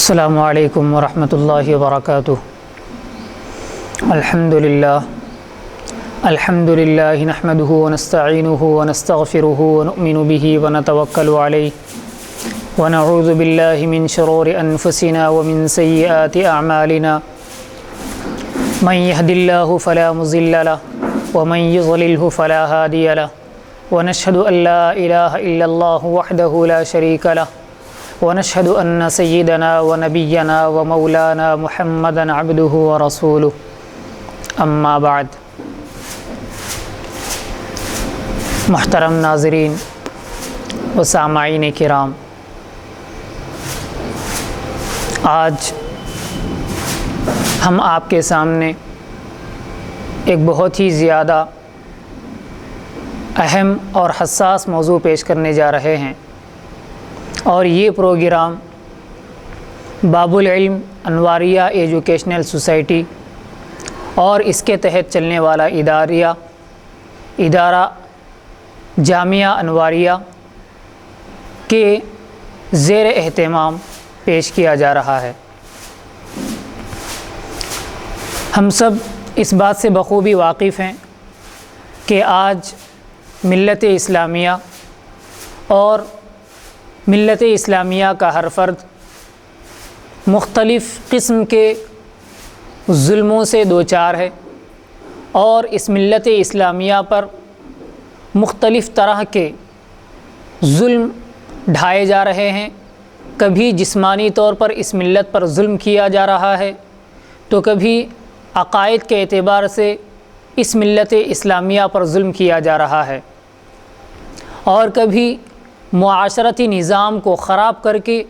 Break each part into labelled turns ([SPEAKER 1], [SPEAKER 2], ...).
[SPEAKER 1] السلام علیکم ورحمۃ اللہ وبرکاتہ۔ الحمد للہ نحمده ونستعینه ونستغفره ونؤمن به ونتوکل علیہ ونعوذ باللہ من شرور انفسنا ومن سیئات اعمالنا من يهد اللہ فلا مضل له ومن يضلله فلا هادی له ونشهد ان لا الہ الا اللہ وحدہ لا شریک له ونشهد أن سيدنا ونبينا ومولانا محمدا عبده ورسوله أما بعد۔ محترم ناظرین و سامعین کرام، آج ہم آپ کے سامنے ایک بہت ہی زیادہ اہم اور حساس موضوع پیش کرنے جا رہے ہیں، اور یہ پروگرام باب العلم انواریہ ایجوکیشنل سوسائٹی اور اس کے تحت چلنے والا ادارہ جامعہ انواریہ کے زیر اہتمام پیش کیا جا رہا ہے۔ ہم سب اس بات سے بخوبی واقف ہیں کہ آج ملت اسلامیہ اور ملت اسلامیہ کا ہر فرد مختلف قسم کے ظلموں سے دوچار ہے، اور اس ملت اسلامیہ پر مختلف طرح کے ظلم ڈھائے جا رہے ہیں۔ کبھی جسمانی طور پر اس ملت پر ظلم کیا جا رہا ہے، تو کبھی عقائد کے اعتبار سے اس ملت اسلامیہ پر ظلم کیا جا رہا ہے، اور کبھی معاشرتی نظام کو خراب کر کے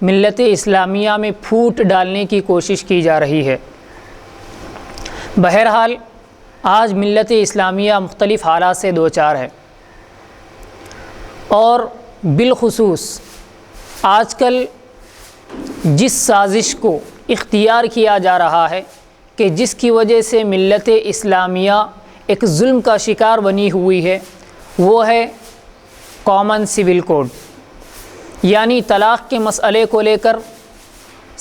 [SPEAKER 1] ملت اسلامیہ میں پھوٹ ڈالنے کی کوشش کی جا رہی ہے۔ بہرحال آج ملت اسلامیہ مختلف حالات سے دوچار ہے، اور بالخصوص آج کل جس سازش کو اختیار کیا جا رہا ہے کہ جس کی وجہ سے ملت اسلامیہ ایک ظلم کا شکار بنی ہوئی ہے، وہ ہے کامن سول کوڈ، یعنی طلاق کے مسئلے کو لے کر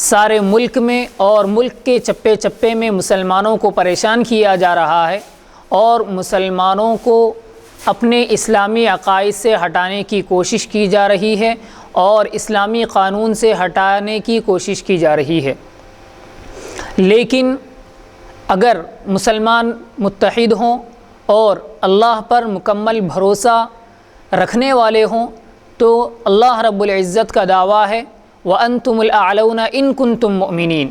[SPEAKER 1] سارے ملک میں اور ملک کے چپے چپے میں مسلمانوں کو پریشان کیا جا رہا ہے، اور مسلمانوں کو اپنے اسلامی عقائد سے ہٹانے کی کوشش کی جا رہی ہے، اور اسلامی قانون سے ہٹانے کی کوشش کی جا رہی ہے۔ لیکن اگر مسلمان متحد ہوں اور اللہ پر مکمل بھروسہ رکھنے والے ہوں، تو اللہ رب العزت کا دعویٰ ہے وَأَنْتُمُ الْأَعْلَوْنَ إِن كُنْتُم مُؤْمِنِينَ،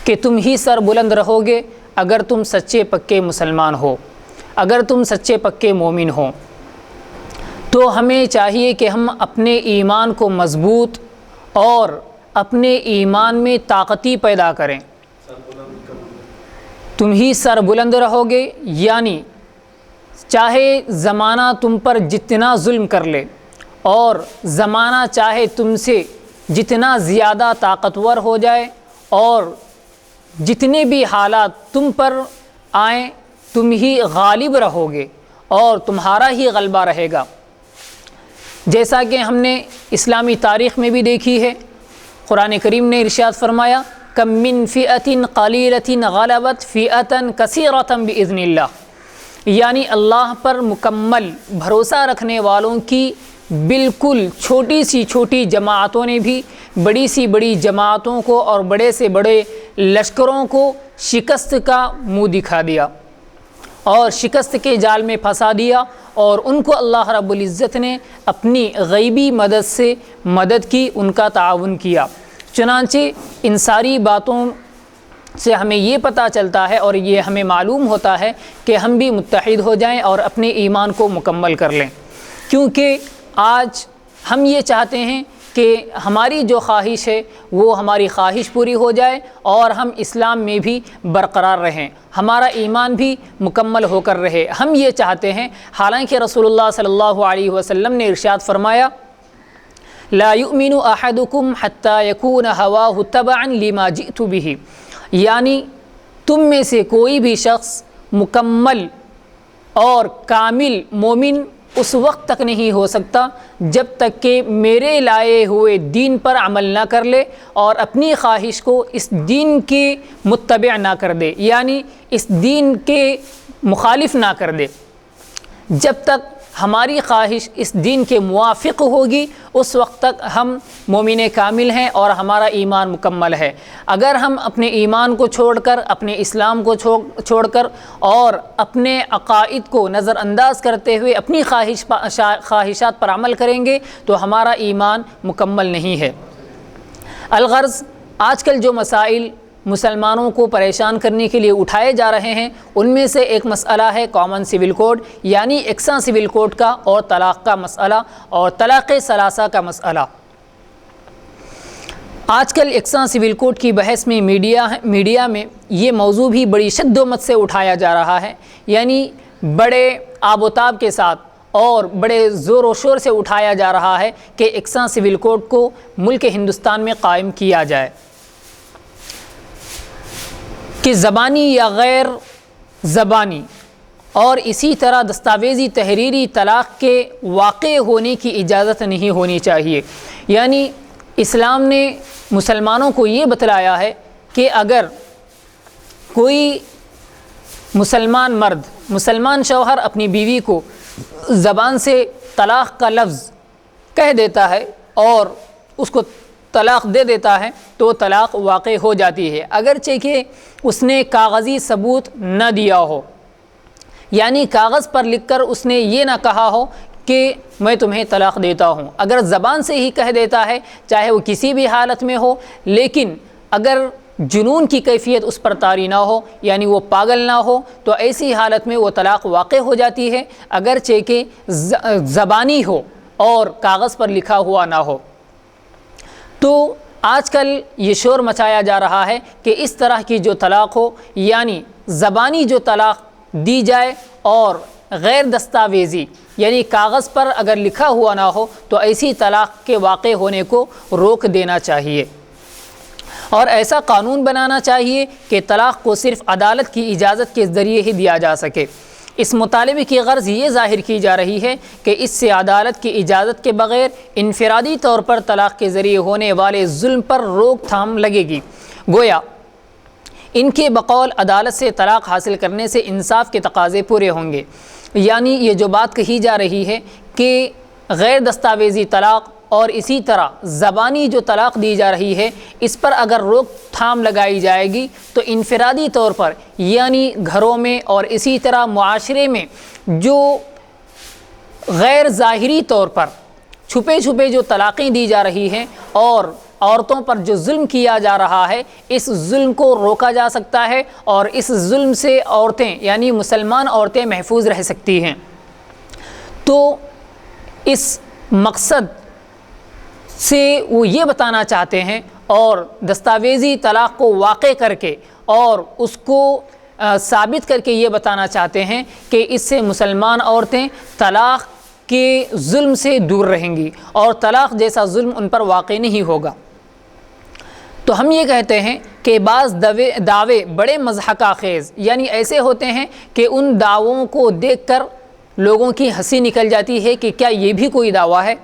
[SPEAKER 1] کہ تم ہی سر بلند رہو گے اگر تم سچے پکے مسلمان ہو، اگر تم سچے پکے مومن ہو۔ تو ہمیں چاہیے کہ ہم اپنے ایمان کو مضبوط اور اپنے ایمان میں طاقتی پیدا کریں۔ تم ہی سر بلند رہو گے، یعنی چاہے زمانہ تم پر جتنا ظلم کر لے، اور زمانہ چاہے تم سے جتنا زیادہ طاقتور ہو جائے، اور جتنے بھی حالات تم پر آئیں، تم ہی غالب رہو گے اور تمہارا ہی غلبہ رہے گا۔ جیسا کہ ہم نے اسلامی تاریخ میں بھی دیکھی ہے، قرآن کریم نے ارشاد فرمایا کم من فئۃ قلیلۃ غلبت فئۃ کثیرۃ باذن اللہ، یعنی اللہ پر مکمل بھروسہ رکھنے والوں کی بالکل چھوٹی سی چھوٹی جماعتوں نے بھی بڑی سی بڑی جماعتوں کو اور بڑے سے بڑے لشکروں کو شکست کا منہ دکھا دیا، اور شکست کے جال میں پھنسا دیا، اور ان کو اللہ رب العزت نے اپنی غیبی مدد سے مدد کی، ان کا تعاون کیا۔ چنانچہ ان ساری باتوں سے ہمیں یہ پتہ چلتا ہے اور یہ ہمیں معلوم ہوتا ہے کہ ہم بھی متحد ہو جائیں اور اپنے ایمان کو مکمل کر لیں، کیونکہ آج ہم یہ چاہتے ہیں کہ ہماری جو خواہش ہے وہ ہماری خواہش پوری ہو جائے، اور ہم اسلام میں بھی برقرار رہیں، ہمارا ایمان بھی مکمل ہو کر رہے، ہم یہ چاہتے ہیں۔ حالانکہ رسول اللہ صلی اللہ علیہ وسلم نے ارشاد فرمایا لا يؤمن احدكم حتى يكون هواه تبعا لما جئت به، یعنی تم میں سے کوئی بھی شخص مکمل اور کامل مومن اس وقت تک نہیں ہو سکتا جب تک کہ میرے لائے ہوئے دین پر عمل نہ کر لے اور اپنی خواہش کو اس دین کے متبع نہ کر دے، یعنی اس دین کے مخالف نہ کر دے۔ جب تک ہماری خواہش اس دین کے موافق ہوگی اس وقت تک ہم مومن کامل ہیں اور ہمارا ایمان مکمل ہے۔ اگر ہم اپنے ایمان کو چھوڑ کر، اپنے اسلام کو چھوڑ کر اور اپنے عقائد کو نظر انداز کرتے ہوئے اپنی خواہشات پر عمل کریں گے تو ہمارا ایمان مکمل نہیں ہے۔ الغرض آج کل جو مسائل مسلمانوں کو پریشان کرنے کے لیے اٹھائے جا رہے ہیں ان میں سے ایک مسئلہ ہے کامن سول کوڈ، یعنی یکساں سول کوڈ کا، اور طلاق کا مسئلہ اور طلاق ثلاثہ کا مسئلہ۔ آج کل یکساں سول کوڈ کی بحث میں میڈیا میں یہ موضوع بھی بڑی شد و مت سے اٹھایا جا رہا ہے، یعنی بڑے آب و تاب کے ساتھ اور بڑے زور و شور سے اٹھایا جا رہا ہے کہ یکساں سول کوڈ کو ملک ہندوستان میں قائم کیا جائے، کہ زبانی یا غیر زبانی اور اسی طرح دستاویزی تحریری طلاق کے واقع ہونے کی اجازت نہیں ہونی چاہیے۔ یعنی اسلام نے مسلمانوں کو یہ بتلایا ہے کہ اگر کوئی مسلمان مرد، مسلمان شوہر اپنی بیوی کو زبان سے طلاق کا لفظ کہہ دیتا ہے اور اس کو طلاق دے دیتا ہے تو طلاق واقع ہو جاتی ہے، اگرچہ کہ اس نے کاغذی ثبوت نہ دیا ہو، یعنی کاغذ پر لکھ کر اس نے یہ نہ کہا ہو کہ میں تمہیں طلاق دیتا ہوں۔ اگر زبان سے ہی کہہ دیتا ہے چاہے وہ کسی بھی حالت میں ہو، لیکن اگر جنون کی کیفیت اس پر طاری نہ ہو، یعنی وہ پاگل نہ ہو، تو ایسی حالت میں وہ طلاق واقع ہو جاتی ہے، اگرچہ کہ زبانی ہو اور کاغذ پر لکھا ہوا نہ ہو۔ تو آج کل یہ شور مچایا جا رہا ہے کہ اس طرح کی جو طلاق ہو، یعنی زبانی جو طلاق دی جائے اور غیر دستاویزی یعنی کاغذ پر اگر لکھا ہوا نہ ہو تو ایسی طلاق کے واقع ہونے کو روک دینا چاہیے، اور ایسا قانون بنانا چاہیے کہ طلاق کو صرف عدالت کی اجازت کے ذریعے ہی دیا جا سکے۔ اس مطالبے کی غرض یہ ظاہر کی جا رہی ہے کہ اس سے عدالت کی اجازت کے بغیر انفرادی طور پر طلاق کے ذریعے ہونے والے ظلم پر روک تھام لگے گی۔ گویا ان کے بقول عدالت سے طلاق حاصل کرنے سے انصاف کے تقاضے پورے ہوں گے، یعنی یہ جو بات کہی جا رہی ہے کہ غیر دستاویزی طلاق اور اسی طرح زبانی جو طلاق دی جا رہی ہے اس پر اگر روک تھام لگائی جائے گی تو انفرادی طور پر یعنی گھروں میں اور اسی طرح معاشرے میں جو غیر ظاہری طور پر چھپے چھپے جو طلاقیں دی جا رہی ہیں اور عورتوں پر جو ظلم کیا جا رہا ہے اس ظلم کو روکا جا سکتا ہے اور اس ظلم سے عورتیں یعنی مسلمان عورتیں محفوظ رہ سکتی ہیں۔ تو اس مقصد سے وہ یہ بتانا چاہتے ہیں اور دستاویزی طلاق کو واقع کر کے اور اس کو ثابت کر کے یہ بتانا چاہتے ہیں کہ اس سے مسلمان عورتیں طلاق کے ظلم سے دور رہیں گی اور طلاق جیسا ظلم ان پر واقع نہیں ہوگا۔ تو ہم یہ کہتے ہیں کہ بعض دعوے بڑے مضحکہ خیز یعنی ایسے ہوتے ہیں کہ ان دعووں کو دیکھ کر لوگوں کی ہنسی نکل جاتی ہے کہ کیا یہ بھی کوئی دعویٰ ہے۔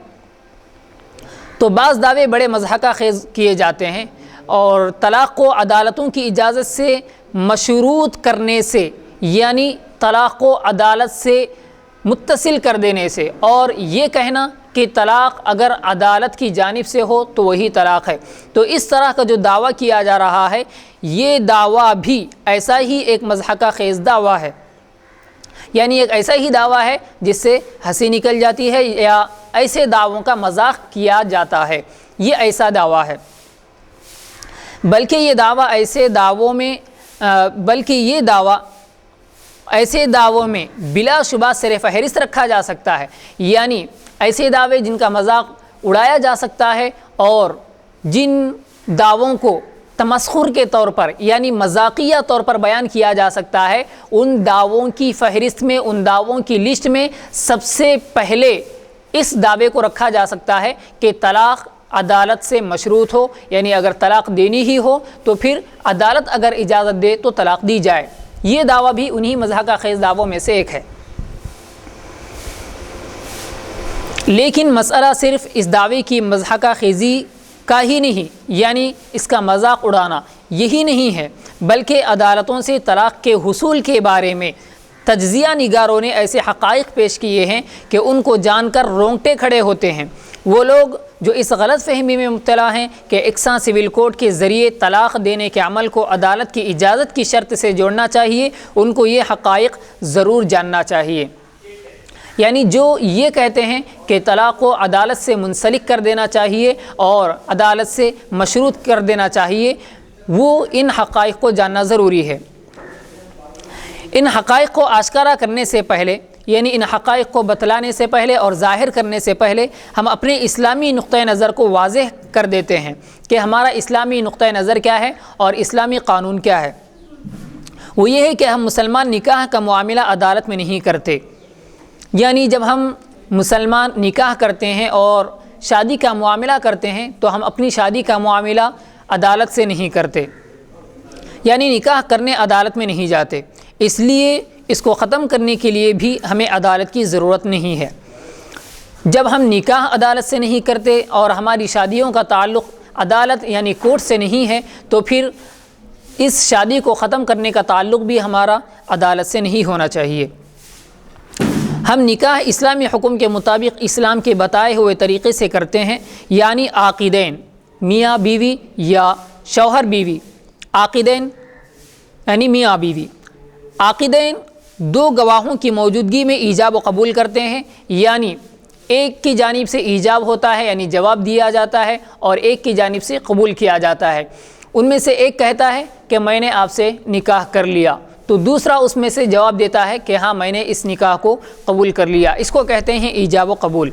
[SPEAKER 1] تو بعض دعوے بڑے مضحکہ خیز کیے جاتے ہیں اور طلاق کو عدالتوں کی اجازت سے مشروط کرنے سے یعنی طلاق کو عدالت سے متصل کر دینے سے اور یہ کہنا کہ طلاق اگر عدالت کی جانب سے ہو تو وہی طلاق ہے۔ تو اس طرح کا جو دعویٰ کیا جا رہا ہے یہ دعویٰ بھی ایسا ہی ایک مضحکہ خیز دعویٰ ہے، یعنی ایک ایسا ہی دعویٰ ہے جس سے ہنسی نکل جاتی ہے یا ایسے دعووں کا مذاق کیا جاتا ہے، یہ ایسا دعویٰ ہے۔ بلکہ یہ دعویٰ ایسے دعووں میں بلا شبہ سر فہرست رکھا جا سکتا ہے، یعنی ایسے دعوے جن کا مذاق اڑایا جا سکتا ہے اور جن دعووں کو تمسخر کے طور پر یعنی مذاقیہ طور پر بیان کیا جا سکتا ہے، ان دعووں کی فہرست میں ان دعووں کی لسٹ میں سب سے پہلے اس دعوے کو رکھا جا سکتا ہے کہ طلاق عدالت سے مشروط ہو، یعنی اگر طلاق دینی ہی ہو تو پھر عدالت اگر اجازت دے تو طلاق دی جائے۔ یہ دعویٰ بھی انہی مضحکہ خیز دعووں میں سے ایک ہے۔ لیکن مسئلہ صرف اس دعوے کی مضحکہ خیزی کا ہی نہیں، یعنی اس کا مذاق اڑانا یہی نہیں ہے، بلکہ عدالتوں سے طلاق کے حصول کے بارے میں تجزیہ نگاروں نے ایسے حقائق پیش کیے ہیں کہ ان کو جان کر رونگٹے کھڑے ہوتے ہیں۔ وہ لوگ جو اس غلط فہمی میں مبتلا ہیں کہ یکساں سول کوڈ کے ذریعے طلاق دینے کے عمل کو عدالت کی اجازت کی شرط سے جوڑنا چاہیے، ان کو یہ حقائق ضرور جاننا چاہیے۔ یعنی جو یہ کہتے ہیں کہ طلاق کو عدالت سے منسلک کر دینا چاہیے اور عدالت سے مشروط کر دینا چاہیے، وہ ان حقائق کو جاننا ضروری ہے۔ ان حقائق کو آشکارا کرنے سے پہلے، یعنی ان حقائق کو بتلانے سے پہلے اور ظاہر کرنے سے پہلے ہم اپنے اسلامی نقطۂ نظر کو واضح کر دیتے ہیں کہ ہمارا اسلامی نقطۂ نظر کیا ہے اور اسلامی قانون کیا ہے۔ وہ یہ ہے کہ ہم مسلمان نکاح کا معاملہ عدالت میں نہیں کرتے، یعنی جب ہم مسلمان نکاح کرتے ہیں اور شادی کا معاملہ کرتے ہیں تو ہم اپنی شادی کا معاملہ عدالت سے نہیں کرتے، یعنی نکاح کرنے عدالت میں نہیں جاتے۔ اس لیے اس کو ختم کرنے کے لیے بھی ہمیں عدالت کی ضرورت نہیں ہے۔ جب ہم نکاح عدالت سے نہیں کرتے اور ہماری شادیوں کا تعلق عدالت یعنی کورٹ سے نہیں ہے، تو پھر اس شادی کو ختم کرنے کا تعلق بھی ہمارا عدالت سے نہیں ہونا چاہیے۔ ہم نکاح اسلامی حکم کے مطابق اسلام کے بتائے ہوئے طریقے سے کرتے ہیں، یعنی عاقدین میاں بیوی یا شوہر بیوی، عاقدین یعنی میاں بیوی، عاقدین دو گواہوں کی موجودگی میں ایجاب و قبول کرتے ہیں، یعنی ایک کی جانب سے ایجاب ہوتا ہے یعنی جواب دیا جاتا ہے اور ایک کی جانب سے قبول کیا جاتا ہے۔ ان میں سے ایک کہتا ہے کہ میں نے آپ سے نکاح کر لیا، تو دوسرا اس میں سے جواب دیتا ہے کہ ہاں میں نے اس نکاح کو قبول کر لیا۔ اس کو کہتے ہیں ایجاب و قبول۔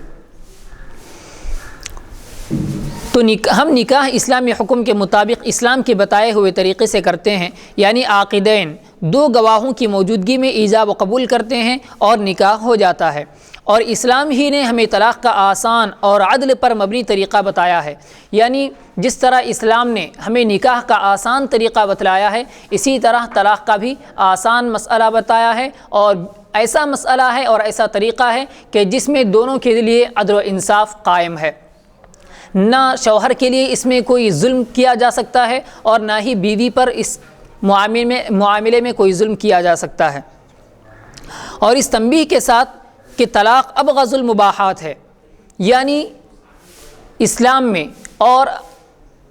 [SPEAKER 1] تو ہم نکاح اسلامی حکم کے مطابق اسلام کے بتائے ہوئے طریقے سے کرتے ہیں، یعنی عاقدین دو گواہوں کی موجودگی میں ایجاب و قبول کرتے ہیں اور نکاح ہو جاتا ہے۔ اور اسلام ہی نے ہمیں طلاق کا آسان اور عدل پر مبنی طریقہ بتایا ہے، یعنی جس طرح اسلام نے ہمیں نکاح کا آسان طریقہ بتلایا ہے، اسی طرح طلاق کا بھی آسان مسئلہ بتایا ہے، اور ایسا مسئلہ ہے اور ایسا طریقہ ہے کہ جس میں دونوں کے لیے عدل و انصاف قائم ہے۔ نہ شوہر کے لیے اس میں کوئی ظلم کیا جا سکتا ہے اور نہ ہی بیوی پر اس معاملے میں کوئی ظلم کیا جا سکتا ہے۔ اور اس تنبیہ کے ساتھ کہ طلاق ابغض المباحات ہے، یعنی اسلام میں اور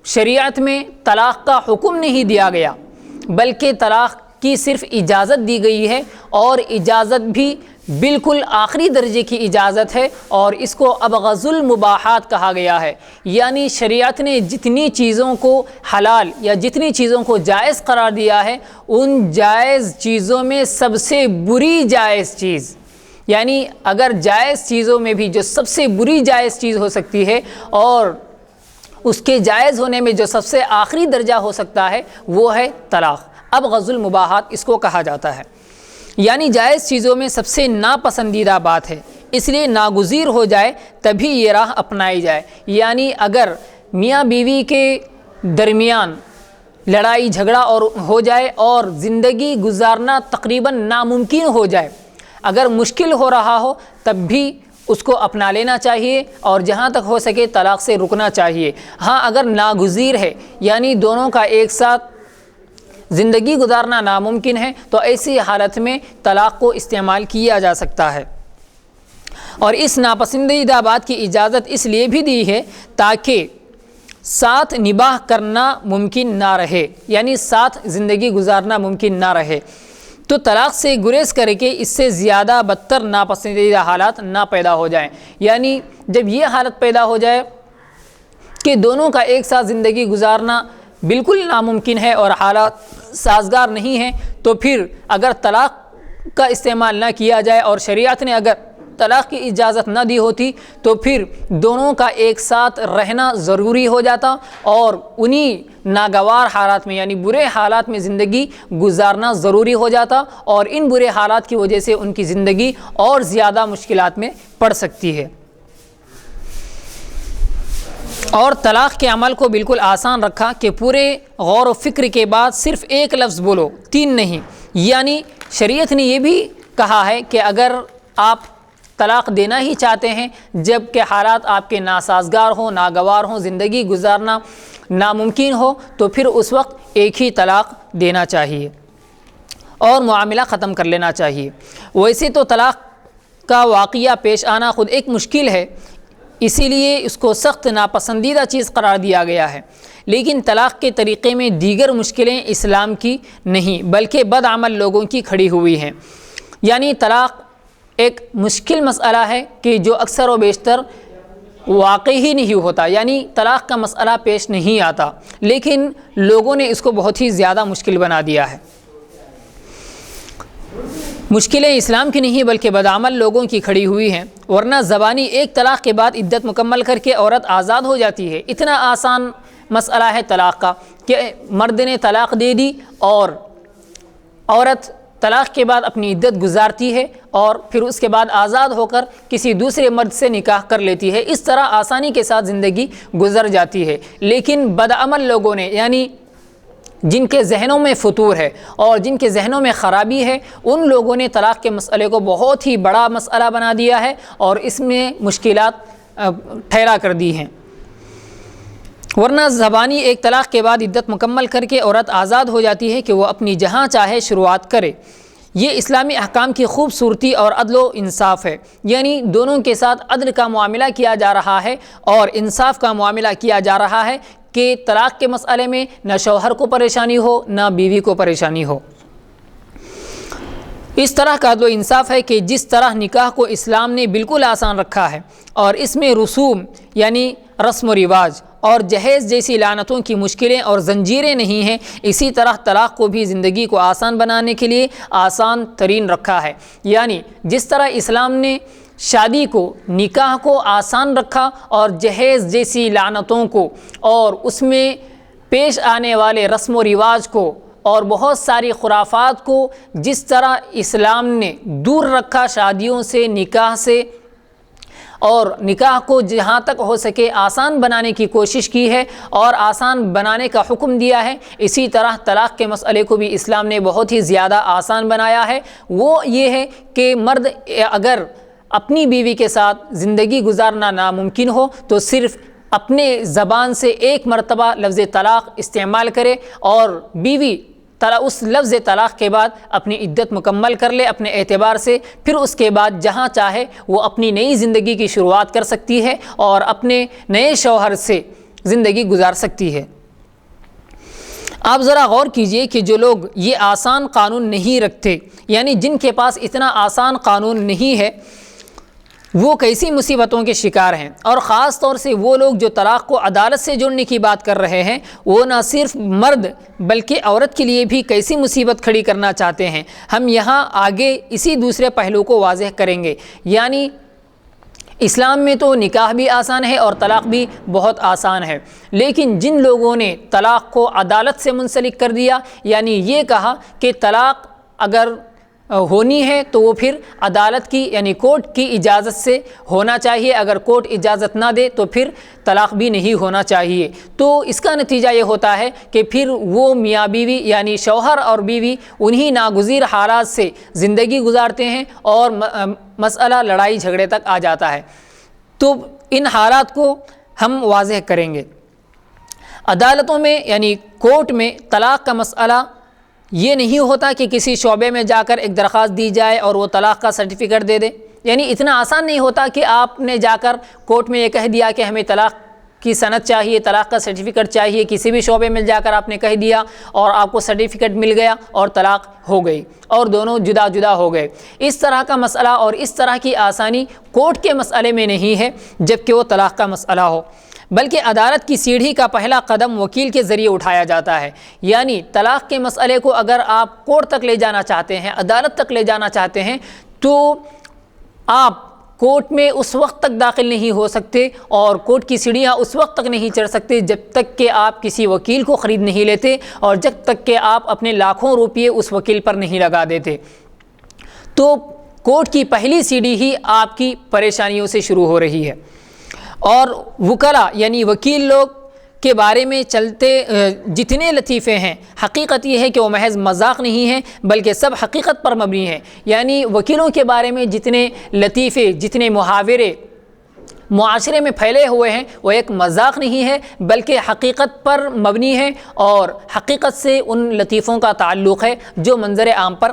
[SPEAKER 1] شریعت میں طلاق کا حکم نہیں دیا گیا، بلکہ طلاق کی صرف اجازت دی گئی ہے، اور اجازت بھی بالکل آخری درجے کی اجازت ہے، اور اس کو ابغض المباحات کہا گیا ہے۔ یعنی شریعت نے جتنی چیزوں کو حلال یا جتنی چیزوں کو جائز قرار دیا ہے، ان جائز چیزوں میں سب سے بری جائز چیز، یعنی اگر جائز چیزوں میں بھی جو سب سے بری جائز چیز ہو سکتی ہے اور اس کے جائز ہونے میں جو سب سے آخری درجہ ہو سکتا ہے، وہ ہے طلاق۔ ابغض المباحات اس کو کہا جاتا ہے، یعنی جائز چیزوں میں سب سے ناپسندیدہ بات ہے، اس لیے ناگزیر ہو جائے تبھی یہ راہ اپنائی جائے۔ یعنی اگر میاں بیوی کے درمیان لڑائی جھگڑا اور ہو جائے اور زندگی گزارنا تقریباً ناممکن ہو جائے، اگر مشکل ہو رہا ہو، تب بھی اس کو اپنا لینا چاہیے اور جہاں تک ہو سکے طلاق سے رکنا چاہیے۔ ہاں اگر ناگزیر ہے، یعنی دونوں کا ایک ساتھ زندگی گزارنا ناممکن ہے، تو ایسی حالت میں طلاق کو استعمال کیا جا سکتا ہے۔ اور اس ناپسندیدہ بات کی اجازت اس لیے بھی دی ہے تاکہ ساتھ نباہ کرنا ممکن نہ رہے، یعنی ساتھ زندگی گزارنا ممکن نہ رہے، تو طلاق سے گریز کر کے اس سے زیادہ بدتر ناپسندیدہ حالات نہ پیدا ہو جائیں۔ یعنی جب یہ حالت پیدا ہو جائے کہ دونوں کا ایک ساتھ زندگی گزارنا بالکل ناممکن ہے اور حالات سازگار نہیں ہیں، تو پھر اگر طلاق کا استعمال نہ کیا جائے اور شریعت نے اگر طلاق کی اجازت نہ دی ہوتی، تو پھر دونوں کا ایک ساتھ رہنا ضروری ہو جاتا اور انہی ناگوار حالات میں یعنی برے حالات میں زندگی گزارنا ضروری ہو جاتا، اور ان برے حالات کی وجہ سے ان کی زندگی اور زیادہ مشکلات میں پڑ سکتی ہے۔ اور طلاق کے عمل کو بالکل آسان رکھا کہ پورے غور و فکر کے بعد صرف ایک لفظ بولو، تین نہیں۔ یعنی شریعت نے یہ بھی کہا ہے کہ اگر آپ طلاق دینا ہی چاہتے ہیں، جب کہ حالات آپ کے ناسازگار ہوں، ناگوار ہوں، زندگی گزارنا ناممکن ہو، تو پھر اس وقت ایک ہی طلاق دینا چاہیے اور معاملہ ختم کر لینا چاہیے۔ ویسے تو طلاق کا واقعہ پیش آنا خود ایک مشکل ہے، اسی لیے اس کو سخت ناپسندیدہ چیز قرار دیا گیا ہے، لیکن طلاق کے طریقے میں دیگر مشکلیں اسلام کی نہیں بلکہ بدعمل لوگوں کی کھڑی ہوئی ہیں۔ یعنی طلاق ایک مشکل مسئلہ ہے کہ جو اکثر و بیشتر واقع ہی نہیں ہوتا، یعنی طلاق کا مسئلہ پیش نہیں آتا، لیکن لوگوں نے اس کو بہت ہی زیادہ مشکل بنا دیا ہے۔ مشکلیں اسلام کی نہیں بلکہ بدعمل لوگوں کی کھڑی ہوئی ہیں، ورنہ زبانی ایک طلاق کے بعد عدت مکمل کر کے عورت آزاد ہو جاتی ہے۔ اتنا آسان مسئلہ ہے طلاق کا کہ مرد نے طلاق دے دی اور عورت طلاق کے بعد اپنی عدت گزارتی ہے اور پھر اس کے بعد آزاد ہو کر کسی دوسرے مرد سے نکاح کر لیتی ہے۔ اس طرح آسانی کے ساتھ زندگی گزر جاتی ہے، لیکن بدعمل لوگوں نے، یعنی جن کے ذہنوں میں فتور ہے اور جن کے ذہنوں میں خرابی ہے، ان لوگوں نے طلاق کے مسئلے کو بہت ہی بڑا مسئلہ بنا دیا ہے اور اس میں مشکلات ٹھہرا کر دی ہیں۔ ورنہ زبانی ایک طلاق کے بعد عدت مکمل کر کے عورت آزاد ہو جاتی ہے کہ وہ اپنی جہاں چاہے شروعات کرے۔ یہ اسلامی احکام کی خوبصورتی اور عدل و انصاف ہے، یعنی دونوں کے ساتھ عدل کا معاملہ کیا جا رہا ہے اور انصاف کا معاملہ کیا جا رہا ہے کہ طلاق کے مسئلے میں نہ شوہر کو پریشانی ہو نہ بیوی کو پریشانی ہو۔ اس طرح کا عدل و انصاف ہے کہ جس طرح نکاح کو اسلام نے بالکل آسان رکھا ہے اور اس میں رسوم یعنی رسم و رواج اور جہیز جیسی لعنتوں کی مشکلیں اور زنجیریں نہیں ہیں، اسی طرح طلاق کو بھی زندگی کو آسان بنانے کے لیے آسان ترین رکھا ہے۔ یعنی جس طرح اسلام نے شادی کو، نکاح کو آسان رکھا اور جہیز جیسی لعنتوں کو اور اس میں پیش آنے والے رسم و رواج کو اور بہت ساری خرافات کو جس طرح اسلام نے دور رکھا شادیوں سے، نکاح سے، اور نکاح کو جہاں تک ہو سکے آسان بنانے کی کوشش کی ہے اور آسان بنانے کا حکم دیا ہے، اسی طرح طلاق کے مسئلے کو بھی اسلام نے بہت ہی زیادہ آسان بنایا ہے۔ وہ یہ ہے کہ مرد اگر اپنی بیوی کے ساتھ زندگی گزارنا ناممکن ہو تو صرف اپنے زبان سے ایک مرتبہ لفظ طلاق استعمال کرے اور بیوی اس لفظ طلاق کے بعد اپنی عدت مکمل کر لے اپنے اعتبار سے، پھر اس کے بعد جہاں چاہے وہ اپنی نئی زندگی کی شروعات کر سکتی ہے اور اپنے نئے شوہر سے زندگی گزار سکتی ہے۔ آپ ذرا غور کیجئے کہ جو لوگ یہ آسان قانون نہیں رکھتے، یعنی جن کے پاس اتنا آسان قانون نہیں ہے، وہ کیسی مصیبتوں کے شکار ہیں، اور خاص طور سے وہ لوگ جو طلاق کو عدالت سے جوڑنے کی بات کر رہے ہیں، وہ نہ صرف مرد بلکہ عورت کے لیے بھی کیسی مصیبت کھڑی کرنا چاہتے ہیں۔ ہم یہاں آگے اسی دوسرے پہلو کو واضح کریں گے۔ یعنی اسلام میں تو نکاح بھی آسان ہے اور طلاق بھی بہت آسان ہے، لیکن جن لوگوں نے طلاق کو عدالت سے منسلک کر دیا، یعنی یہ کہا کہ طلاق اگر ہونی ہے تو وہ پھر عدالت کی یعنی کورٹ کی اجازت سے ہونا چاہیے، اگر کورٹ اجازت نہ دے تو پھر طلاق بھی نہیں ہونا چاہیے، تو اس کا نتیجہ یہ ہوتا ہے کہ پھر وہ میاں بیوی یعنی شوہر اور بیوی انہی ناگزیر حالات سے زندگی گزارتے ہیں اور مسئلہ لڑائی جھگڑے تک آ جاتا ہے۔ تو ان حالات کو ہم واضح کریں گے۔ عدالتوں میں یعنی کورٹ میں طلاق کا مسئلہ یہ نہیں ہوتا کہ کسی شعبے میں جا کر ایک درخواست دی جائے اور وہ طلاق کا سرٹیفکیٹ دے دے، یعنی اتنا آسان نہیں ہوتا کہ آپ نے جا کر کورٹ میں یہ کہہ دیا کہ ہمیں طلاق کی سند چاہیے، طلاق کا سرٹیفکیٹ چاہیے، کسی بھی شعبے میں جا کر آپ نے کہہ دیا اور آپ کو سرٹیفکیٹ مل گیا اور طلاق ہو گئی اور دونوں جدا جدا ہو گئے۔ اس طرح کا مسئلہ اور اس طرح کی آسانی کورٹ کے مسئلے میں نہیں ہے جبکہ وہ طلاق کا مسئلہ ہو، بلکہ عدالت کی سیڑھی کا پہلا قدم وکیل کے ذریعے اٹھایا جاتا ہے۔ یعنی طلاق کے مسئلے کو اگر آپ کورٹ تک لے جانا چاہتے ہیں، عدالت تک لے جانا چاہتے ہیں، تو آپ کورٹ میں اس وقت تک داخل نہیں ہو سکتے اور کورٹ کی سیڑھیاں اس وقت تک نہیں چڑھ سکتے جب تک کہ آپ کسی وکیل کو خرید نہیں لیتے اور جب تک کہ آپ اپنے لاکھوں روپئے اس وکیل پر نہیں لگا دیتے۔ تو کورٹ کی پہلی سیڑھی ہی آپ کی پریشانیوں سے شروع ہو رہی ہے، اور وکلا یعنی وکیل لوگ کے بارے میں چلتے جتنے لطیفے ہیں، حقیقت یہ ہے کہ وہ محض مذاق نہیں ہیں بلکہ سب حقیقت پر مبنی ہیں۔ یعنی وکیلوں کے بارے میں جتنے لطیفے، جتنے محاورے معاشرے میں پھیلے ہوئے ہیں، وہ ایک مذاق نہیں ہے بلکہ حقیقت پر مبنی ہے، اور حقیقت سے ان لطیفوں کا تعلق ہے جو منظر عام پر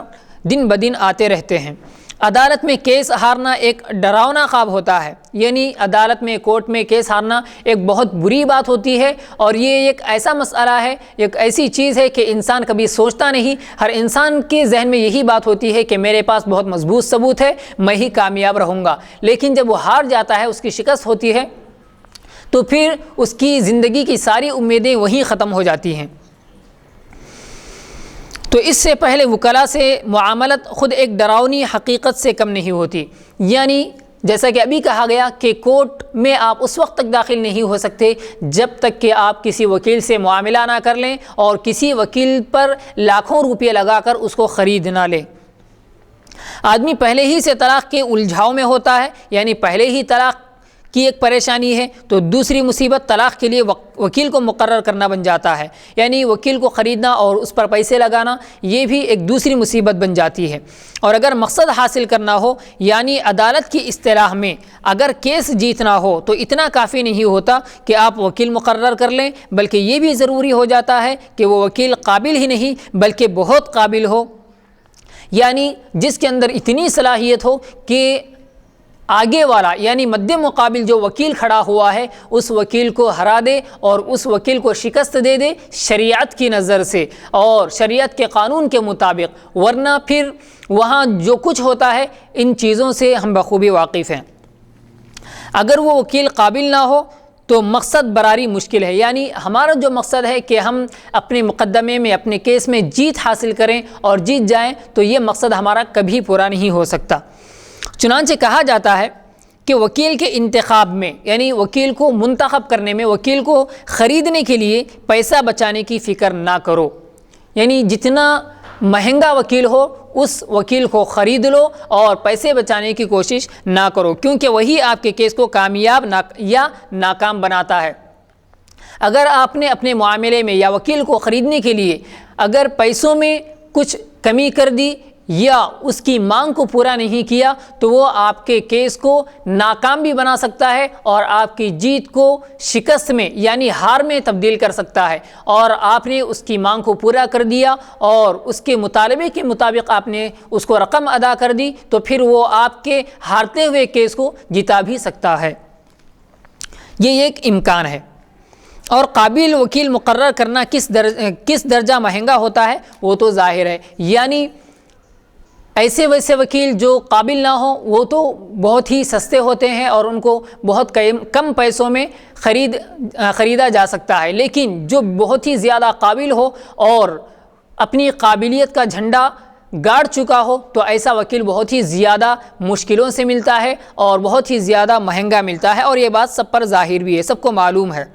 [SPEAKER 1] دن بدن آتے رہتے ہیں۔ عدالت میں کیس ہارنا ایک ڈراؤنا خواب ہوتا ہے، یعنی عدالت میں، کورٹ میں کیس ہارنا ایک بہت بری بات ہوتی ہے، اور یہ ایک ایسا مسئلہ ہے، ایک ایسی چیز ہے کہ انسان کبھی سوچتا نہیں۔ ہر انسان کے ذہن میں یہی بات ہوتی ہے کہ میرے پاس بہت مضبوط ثبوت ہے، میں ہی کامیاب رہوں گا، لیکن جب وہ ہار جاتا ہے، اس کی شکست ہوتی ہے، تو پھر اس کی زندگی کی ساری امیدیں وہیں ختم ہو جاتی ہیں۔ تو اس سے پہلے وکلاء سے معاملت خود ایک ڈراؤنی حقیقت سے کم نہیں ہوتی، یعنی جیسا کہ ابھی کہا گیا کہ کورٹ میں آپ اس وقت تک داخل نہیں ہو سکتے جب تک کہ آپ کسی وکیل سے معاملہ نہ کر لیں اور کسی وکیل پر لاکھوں روپے لگا کر اس کو خرید نہ لیں۔ آدمی پہلے ہی سے طلاق کے الجھاؤ میں ہوتا ہے، یعنی پہلے ہی طلاق کی ایک پریشانی ہے، تو دوسری مصیبت طلاق کے لیے وکیل کو مقرر کرنا بن جاتا ہے، یعنی وکیل کو خریدنا اور اس پر پیسے لگانا، یہ بھی ایک دوسری مصیبت بن جاتی ہے۔ اور اگر مقصد حاصل کرنا ہو، یعنی عدالت کی اصطلاح میں اگر کیس جیتنا ہو، تو اتنا کافی نہیں ہوتا کہ آپ وکیل مقرر کر لیں، بلکہ یہ بھی ضروری ہو جاتا ہے کہ وہ وکیل قابل ہی نہیں بلکہ بہت قابل ہو، یعنی جس کے اندر اتنی صلاحیت ہو کہ آگے والا، یعنی مد مقابل جو وکیل کھڑا ہوا ہے، اس وکیل کو ہرا دے اور اس وکیل کو شکست دے دے شریعت کی نظر سے اور شریعت کے قانون کے مطابق، ورنہ پھر وہاں جو کچھ ہوتا ہے ان چیزوں سے ہم بخوبی واقف ہیں۔ اگر وہ وکیل قابل نہ ہو تو مقصد براری مشکل ہے، یعنی ہمارا جو مقصد ہے کہ ہم اپنے مقدمے میں، اپنے کیس میں جیت حاصل کریں اور جیت جائیں، تو یہ مقصد ہمارا کبھی پورا نہیں ہو سکتا۔ چنانچہ کہا جاتا ہے کہ وکیل کے انتخاب میں، یعنی وکیل کو منتخب کرنے میں، وکیل کو خریدنے کے لیے پیسہ بچانے کی فکر نہ کرو، یعنی جتنا مہنگا وکیل ہو اس وکیل کو خرید لو اور پیسے بچانے کی کوشش نہ کرو، کیونکہ وہی آپ کے کیس کو کامیاب یا ناکام بناتا ہے۔ اگر آپ نے اپنے معاملے میں یا وکیل کو خریدنے کے لیے اگر پیسوں میں کچھ کمی کر دی یا اس کی مانگ کو پورا نہیں کیا، تو وہ آپ کے کیس کو ناکام بھی بنا سکتا ہے اور آپ کی جیت کو شکست میں، یعنی ہار میں تبدیل کر سکتا ہے۔ اور آپ نے اس کی مانگ کو پورا کر دیا اور اس کے مطالبے کے مطابق آپ نے اس کو رقم ادا کر دی، تو پھر وہ آپ کے ہارتے ہوئے کیس کو جتا بھی سکتا ہے۔ یہ ایک امکان ہے۔ اور قابل وکیل مقرر کرنا کس درجہ مہنگا ہوتا ہے وہ تو ظاہر ہے، یعنی ایسے ویسے وکیل جو قابل نہ ہوں وہ تو بہت ہی سستے ہوتے ہیں اور ان کو بہت کم پیسوں میں خریدا جا سکتا ہے، لیکن جو بہت ہی زیادہ قابل ہو اور اپنی قابلیت کا جھنڈا گاڑ چکا ہو، تو ایسا وکیل بہت ہی زیادہ مشکلوں سے ملتا ہے اور بہت ہی زیادہ مہنگا ملتا ہے، اور یہ بات سب پر ظاہر بھی ہے، سب کو معلوم ہے۔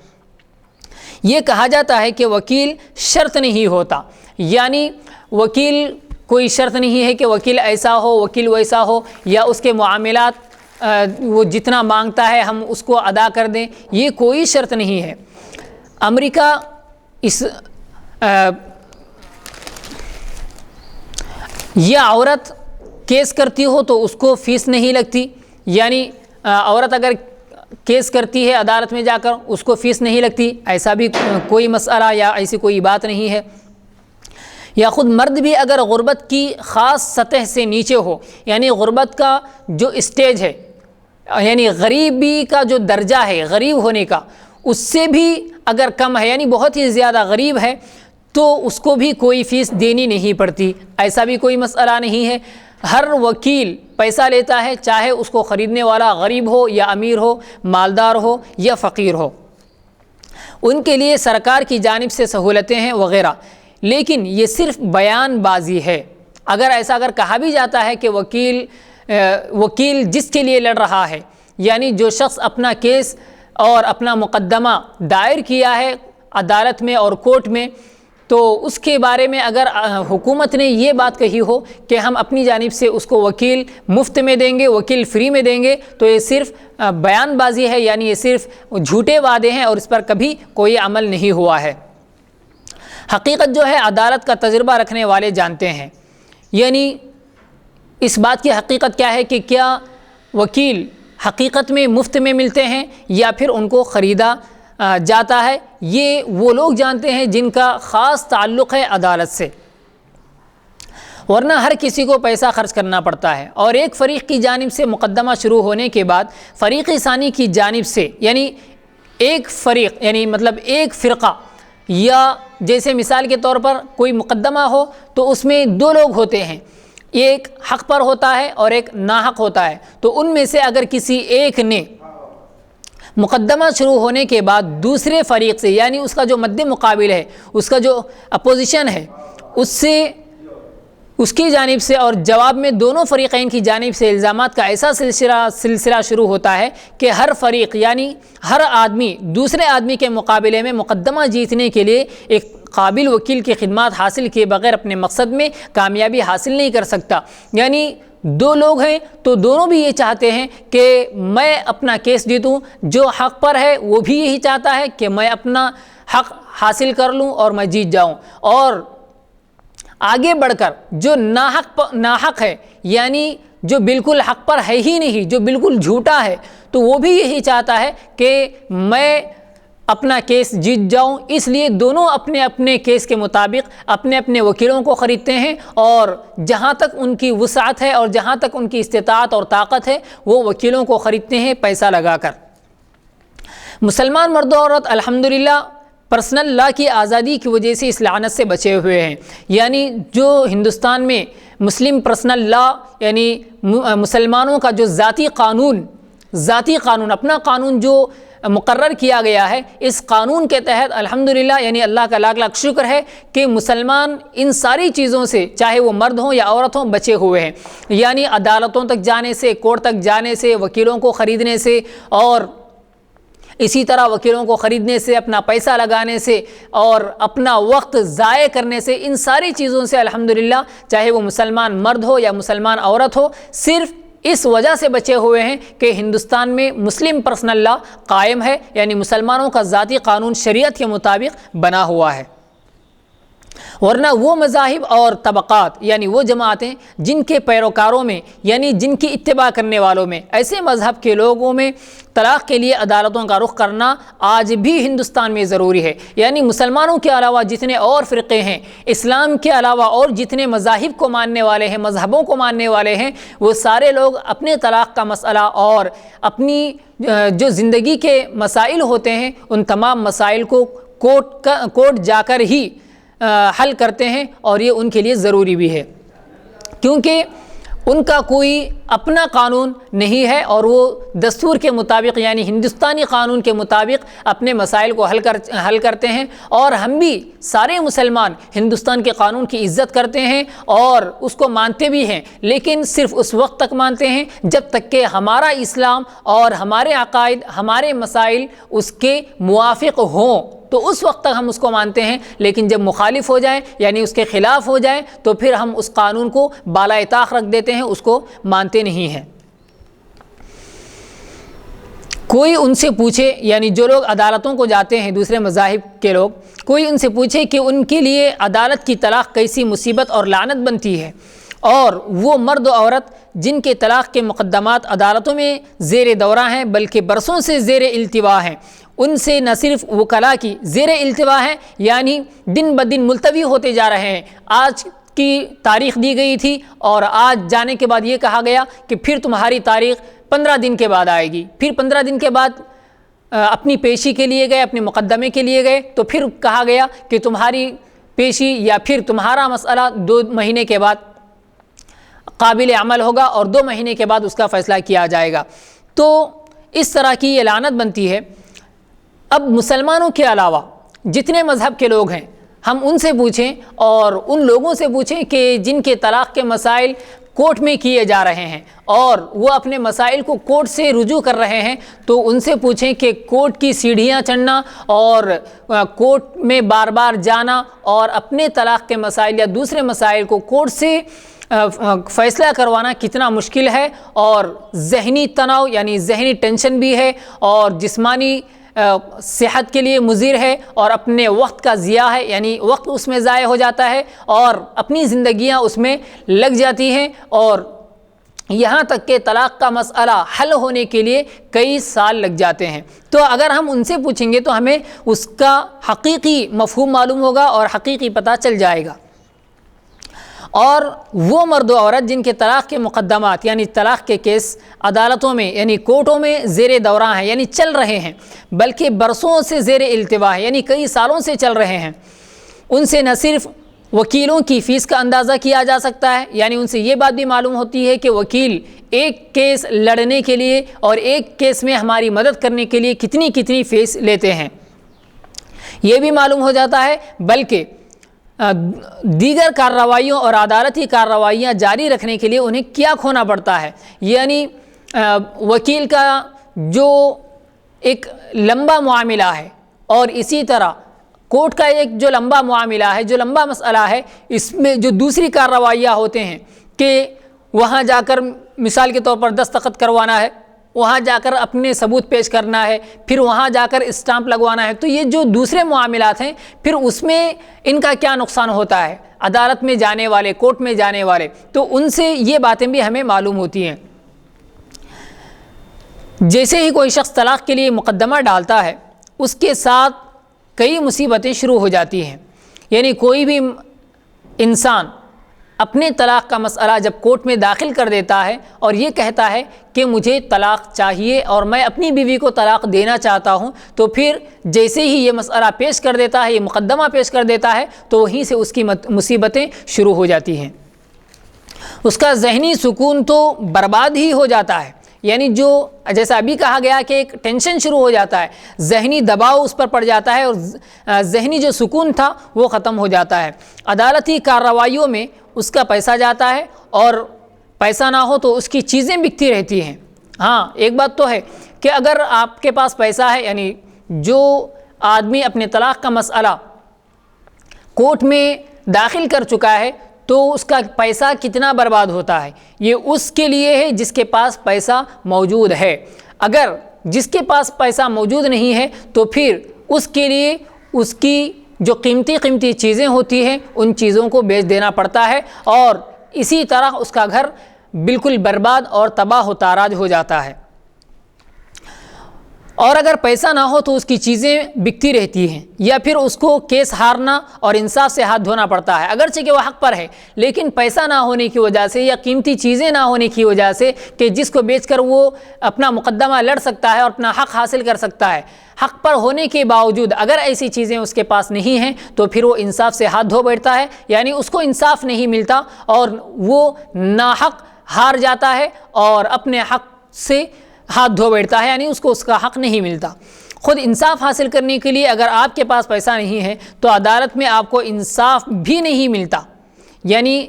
[SPEAKER 1] یہ کہا جاتا ہے کہ وکیل شرط نہیں ہوتا، یعنی وکیل کوئی شرط نہیں ہے کہ وکیل ایسا ہو، وکیل ویسا ہو، یا اس کے معاملات وہ جتنا مانگتا ہے ہم اس کو ادا کر دیں، یہ کوئی شرط نہیں ہے۔ امریکہ یہ عورت کیس کرتی ہو تو اس کو فیس نہیں لگتی، یعنی عورت اگر کیس کرتی ہے عدالت میں جا کر اس کو فیس نہیں لگتی، ایسا بھی کوئی مسئلہ یا ایسی کوئی بات نہیں ہے۔ یا خود مرد بھی اگر غربت کی خاص سطح سے نیچے ہو، یعنی غربت کا جو اسٹیج ہے، یعنی غریبی کا جو درجہ ہے، غریب ہونے کا، اس سے بھی اگر کم ہے، یعنی بہت ہی زیادہ غریب ہے، تو اس کو بھی کوئی فیس دینی نہیں پڑتی، ایسا بھی کوئی مسئلہ نہیں ہے۔ ہر وکیل پیسہ لیتا ہے، چاہے اس کو خریدنے والا غریب ہو یا امیر ہو، مالدار ہو یا فقیر ہو، ان کے لیے سرکار کی جانب سے سہولتیں ہیں وغیرہ، لیکن یہ صرف بیان بازی ہے۔ اگر کہا بھی جاتا ہے کہ وکیل جس کے لیے لڑ رہا ہے، یعنی جو شخص اپنا کیس اور اپنا مقدمہ دائر کیا ہے عدالت میں اور کورٹ میں، تو اس کے بارے میں اگر حکومت نے یہ بات کہی ہو کہ ہم اپنی جانب سے اس کو وکیل مفت میں دیں گے، وکیل فری میں دیں گے، تو یہ صرف بیان بازی ہے، یعنی یہ صرف جھوٹے وعدے ہیں اور اس پر کبھی کوئی عمل نہیں ہوا ہے۔ حقیقت جو ہے عدالت کا تجربہ رکھنے والے جانتے ہیں، یعنی اس بات کی حقیقت کیا ہے کہ کیا وکیل حقیقت میں مفت میں ملتے ہیں یا پھر ان کو خریدا جاتا ہے، یہ وہ لوگ جانتے ہیں جن کا خاص تعلق ہے عدالت سے، ورنہ ہر کسی کو پیسہ خرچ کرنا پڑتا ہے۔ اور ایک فریق کی جانب سے مقدمہ شروع ہونے کے بعد فریق ثانی کی جانب سے، یعنی ایک فریق یعنی مطلب ایک فرقہ، یا جیسے مثال کے طور پر کوئی مقدمہ ہو تو اس میں دو لوگ ہوتے ہیں، ایک حق پر ہوتا ہے اور ایک ناحق ہوتا ہے، تو ان میں سے اگر کسی ایک نے مقدمہ شروع ہونے کے بعد دوسرے فریق سے، یعنی اس کا جو مد مقابل ہے، اس کا جو اپوزیشن ہے، اس کی جانب سے اور جواب میں دونوں فریقین کی جانب سے الزامات کا ایسا سلسلہ شروع ہوتا ہے کہ ہر فریق یعنی ہر آدمی دوسرے آدمی کے مقابلے میں مقدمہ جیتنے کے لیے ایک قابل وکیل کی خدمات حاصل کیے بغیر اپنے مقصد میں کامیابی حاصل نہیں کر سکتا۔ یعنی دو لوگ ہیں تو دونوں بھی یہ چاہتے ہیں کہ میں اپنا کیس جیتوں، جو حق پر ہے وہ بھی یہی چاہتا ہے کہ میں اپنا حق حاصل کر لوں اور میں جیت جاؤں، اور آگے بڑھ کر جو ناحق ہے، یعنی جو بالکل حق پر ہے ہی نہیں، جو بالکل جھوٹا ہے، تو وہ بھی یہی چاہتا ہے کہ میں اپنا کیس جیت جاؤں۔ اس لیے دونوں اپنے اپنے کیس کے مطابق اپنے اپنے وکیلوں کو خریدتے ہیں، اور جہاں تک ان کی وسعت ہے اور جہاں تک ان کی استطاعت اور طاقت ہے وہ وکیلوں کو خریدتے ہیں پیسہ لگا کر۔ مسلمان مرد و عورت الحمدللہ پرسنل لا کی آزادی کی وجہ سے اس لعنت سے بچے ہوئے ہیں، یعنی جو ہندوستان میں مسلم پرسنل لا یعنی مسلمانوں کا جو ذاتی قانون اپنا قانون جو مقرر کیا گیا ہے، اس قانون کے تحت الحمدللہ یعنی اللہ کا لاکھ لاکھ شکر ہے کہ مسلمان ان ساری چیزوں سے چاہے وہ مرد ہوں یا عورت ہوں بچے ہوئے ہیں، یعنی عدالتوں تک جانے سے، کورٹ تک جانے سے، وکیلوں کو خریدنے سے، اور اسی طرح وکیلوں کو خریدنے سے، اپنا پیسہ لگانے سے اور اپنا وقت ضائع کرنے سے، ان ساری چیزوں سے الحمدللہ چاہے وہ مسلمان مرد ہو یا مسلمان عورت ہو، صرف اس وجہ سے بچے ہوئے ہیں کہ ہندوستان میں مسلم پرسنل لا قائم ہے، یعنی مسلمانوں کا ذاتی قانون شریعت کے مطابق بنا ہوا ہے۔ ورنہ وہ مذاہب اور طبقات یعنی وہ جماعتیں جن کے پیروکاروں میں یعنی جن کی اتباع کرنے والوں میں ایسے مذہب کے لوگوں میں طلاق کے لیے عدالتوں کا رخ کرنا آج بھی ہندوستان میں ضروری ہے، یعنی مسلمانوں کے علاوہ جتنے اور فرقے ہیں، اسلام کے علاوہ اور جتنے مذاہب کو ماننے والے ہیں، مذہبوں کو ماننے والے ہیں، وہ سارے لوگ اپنے طلاق کا مسئلہ اور اپنی جو زندگی کے مسائل ہوتے ہیں ان تمام مسائل کو کورٹ جا کر ہی حل کرتے ہیں، اور یہ ان کے لیے ضروری بھی ہے کیونکہ ان کا کوئی اپنا قانون نہیں ہے، اور وہ دستور کے مطابق یعنی ہندوستانی قانون کے مطابق اپنے مسائل کو حل کرتے ہیں۔ اور ہم بھی سارے مسلمان ہندوستان کے قانون کی عزت کرتے ہیں اور اس کو مانتے بھی ہیں، لیکن صرف اس وقت تک مانتے ہیں جب تک کہ ہمارا اسلام اور ہمارے عقائد، ہمارے مسائل اس کے موافق ہوں، تو اس وقت تک ہم اس کو مانتے ہیں، لیکن جب مخالف ہو جائیں یعنی اس کے خلاف ہو جائیں تو پھر ہم اس قانون کو بالائے طاق رکھ دیتے ہیں، اس کو مانتے نہیں ہیں۔ کوئی ان سے پوچھے یعنی جو لوگ عدالتوں کو جاتے ہیں دوسرے مذاہب کے لوگ، کوئی ان سے پوچھے کہ ان کے لیے عدالت کی طلاق کیسی مصیبت اور لعنت بنتی ہے، اور وہ مرد و عورت جن کے طلاق کے مقدمات عدالتوں میں زیر دورہ ہیں بلکہ برسوں سے زیر التوا ہیں، ان سے نہ صرف وکلاء کی زیر التوا ہے یعنی دن بدن ملتوی ہوتے جا رہے ہیں، آج کی تاریخ دی گئی تھی اور آج جانے کے بعد یہ کہا گیا کہ پھر تمہاری تاریخ 15 دن کے بعد آئے گی، پھر 15 دن کے بعد اپنی پیشی کے لیے گئے، اپنے مقدمے کے لیے گئے تو پھر کہا گیا کہ تمہاری پیشی یا پھر تمہارا مسئلہ 2 مہینے کے بعد قابل عمل ہوگا اور 2 مہینے کے بعد اس کا فیصلہ کیا جائے گا۔ تو اس طرح کی یہ لعنت بنتی ہے۔ اب مسلمانوں کے علاوہ جتنے مذہب کے لوگ ہیں ہم ان سے پوچھیں اور ان لوگوں سے پوچھیں کہ جن کے طلاق کے مسائل کورٹ میں کیے جا رہے ہیں اور وہ اپنے مسائل کو کورٹ سے رجوع کر رہے ہیں، تو ان سے پوچھیں کہ کورٹ کی سیڑھیاں چڑھنا اور کورٹ میں بار بار جانا اور اپنے طلاق کے مسائل یا دوسرے مسائل کو کورٹ سے فیصلہ کروانا کتنا مشکل ہے، اور ذہنی تناؤ یعنی ذہنی ٹینشن بھی ہے، اور جسمانی صحت کے لیے مضر ہے، اور اپنے وقت کا ضیاع ہے، یعنی وقت اس میں ضائع ہو جاتا ہے اور اپنی زندگیاں اس میں لگ جاتی ہیں، اور یہاں تک کہ طلاق کا مسئلہ حل ہونے کے لیے کئی سال لگ جاتے ہیں۔ تو اگر ہم ان سے پوچھیں گے تو ہمیں اس کا حقیقی مفہوم معلوم ہوگا اور حقیقی پتہ چل جائے گا۔ اور وہ مرد و عورت جن کے طلاق کے مقدمات یعنی طلاق کے کیس عدالتوں میں یعنی کورٹوں میں زیر دوران ہیں، یعنی چل رہے ہیں، بلکہ برسوں سے زیر التوا ہے، یعنی کئی سالوں سے چل رہے ہیں، ان سے نہ صرف وکیلوں کی فیس کا اندازہ کیا جا سکتا ہے، یعنی ان سے یہ بات بھی معلوم ہوتی ہے کہ وکیل ایک کیس لڑنے کے لیے اور ایک کیس میں ہماری مدد کرنے کے لیے کتنی فیس لیتے ہیں، یہ بھی معلوم ہو جاتا ہے، بلکہ دیگر کارروائیوں اور عدالتی کارروائیاں جاری رکھنے کے لیے انہیں کیا کھونا پڑتا ہے، یعنی وکیل کا جو ایک لمبا معاملہ ہے اور اسی طرح کورٹ کا ایک جو لمبا معاملہ ہے، جو لمبا مسئلہ ہے، اس میں جو دوسری کارروائیاں ہوتے ہیں کہ وہاں جا کر مثال کے طور پر دستخط کروانا ہے، وہاں جا کر اپنے ثبوت پیش کرنا ہے، پھر وہاں جا کر اسٹامپ لگوانا ہے، تو یہ جو دوسرے معاملات ہیں پھر اس میں ان کا کیا نقصان ہوتا ہے، عدالت میں جانے والے، کورٹ میں جانے والے، تو ان سے یہ باتیں بھی ہمیں معلوم ہوتی ہیں۔ جیسے ہی کوئی شخص طلاق کے لیے مقدمہ ڈالتا ہے اس کے ساتھ کئی مصیبتیں شروع ہو جاتی ہیں، یعنی کوئی بھی انسان اپنے طلاق کا مسئلہ جب کورٹ میں داخل کر دیتا ہے اور یہ کہتا ہے کہ مجھے طلاق چاہیے اور میں اپنی بیوی کو طلاق دینا چاہتا ہوں، تو پھر جیسے ہی یہ مسئلہ پیش کر دیتا ہے، یہ مقدمہ پیش کر دیتا ہے، تو وہیں سے اس کی مصیبتیں شروع ہو جاتی ہیں۔ اس کا ذہنی سکون تو برباد ہی ہو جاتا ہے، یعنی جو جیسا ابھی کہا گیا کہ ایک ٹینشن شروع ہو جاتا ہے، ذہنی دباؤ اس پر پڑ جاتا ہے اور ذہنی جو سکون تھا وہ ختم ہو جاتا ہے۔ عدالتی کارروائیوں میں اس کا پیسہ جاتا ہے اور پیسہ نہ ہو تو اس کی چیزیں بکتی رہتی ہیں۔ ہاں ایک بات تو ہے کہ اگر آپ کے پاس پیسہ ہے، یعنی جو آدمی اپنے طلاق کا مسئلہ کورٹ میں داخل کر چکا ہے تو اس کا پیسہ کتنا برباد ہوتا ہے، یہ اس کے لیے ہے جس کے پاس پیسہ موجود ہے۔ اگر جس کے پاس پیسہ موجود نہیں ہے تو پھر اس کے لیے اس کی جو قیمتی چیزیں ہوتی ہیں ان چیزوں کو بیچ دینا پڑتا ہے، اور اسی طرح اس کا گھر بالکل برباد اور تباہ و تاراج ہو جاتا ہے۔ اور اگر پیسہ نہ ہو تو اس کی چیزیں بکتی رہتی ہیں، یا پھر اس کو کیس ہارنا اور انصاف سے ہاتھ دھونا پڑتا ہے، اگرچہ کہ وہ حق پر ہے، لیکن پیسہ نہ ہونے کی وجہ سے یا قیمتی چیزیں نہ ہونے کی وجہ سے کہ جس کو بیچ کر وہ اپنا مقدمہ لڑ سکتا ہے اور اپنا حق حاصل کر سکتا ہے، حق پر ہونے کے باوجود اگر ایسی چیزیں اس کے پاس نہیں ہیں تو پھر وہ انصاف سے ہاتھ دھو بیٹھتا ہے، یعنی اس کو انصاف نہیں ملتا اور وہ ناحق ہار جاتا ہے اور اپنے حق سے ہاتھ دھو بیٹھتا ہے، یعنی اس کو اس کا حق نہیں ملتا۔ خود انصاف حاصل کرنے کے لیے اگر آپ کے پاس پیسہ نہیں ہے تو عدالت میں آپ کو انصاف بھی نہیں ملتا۔ یعنی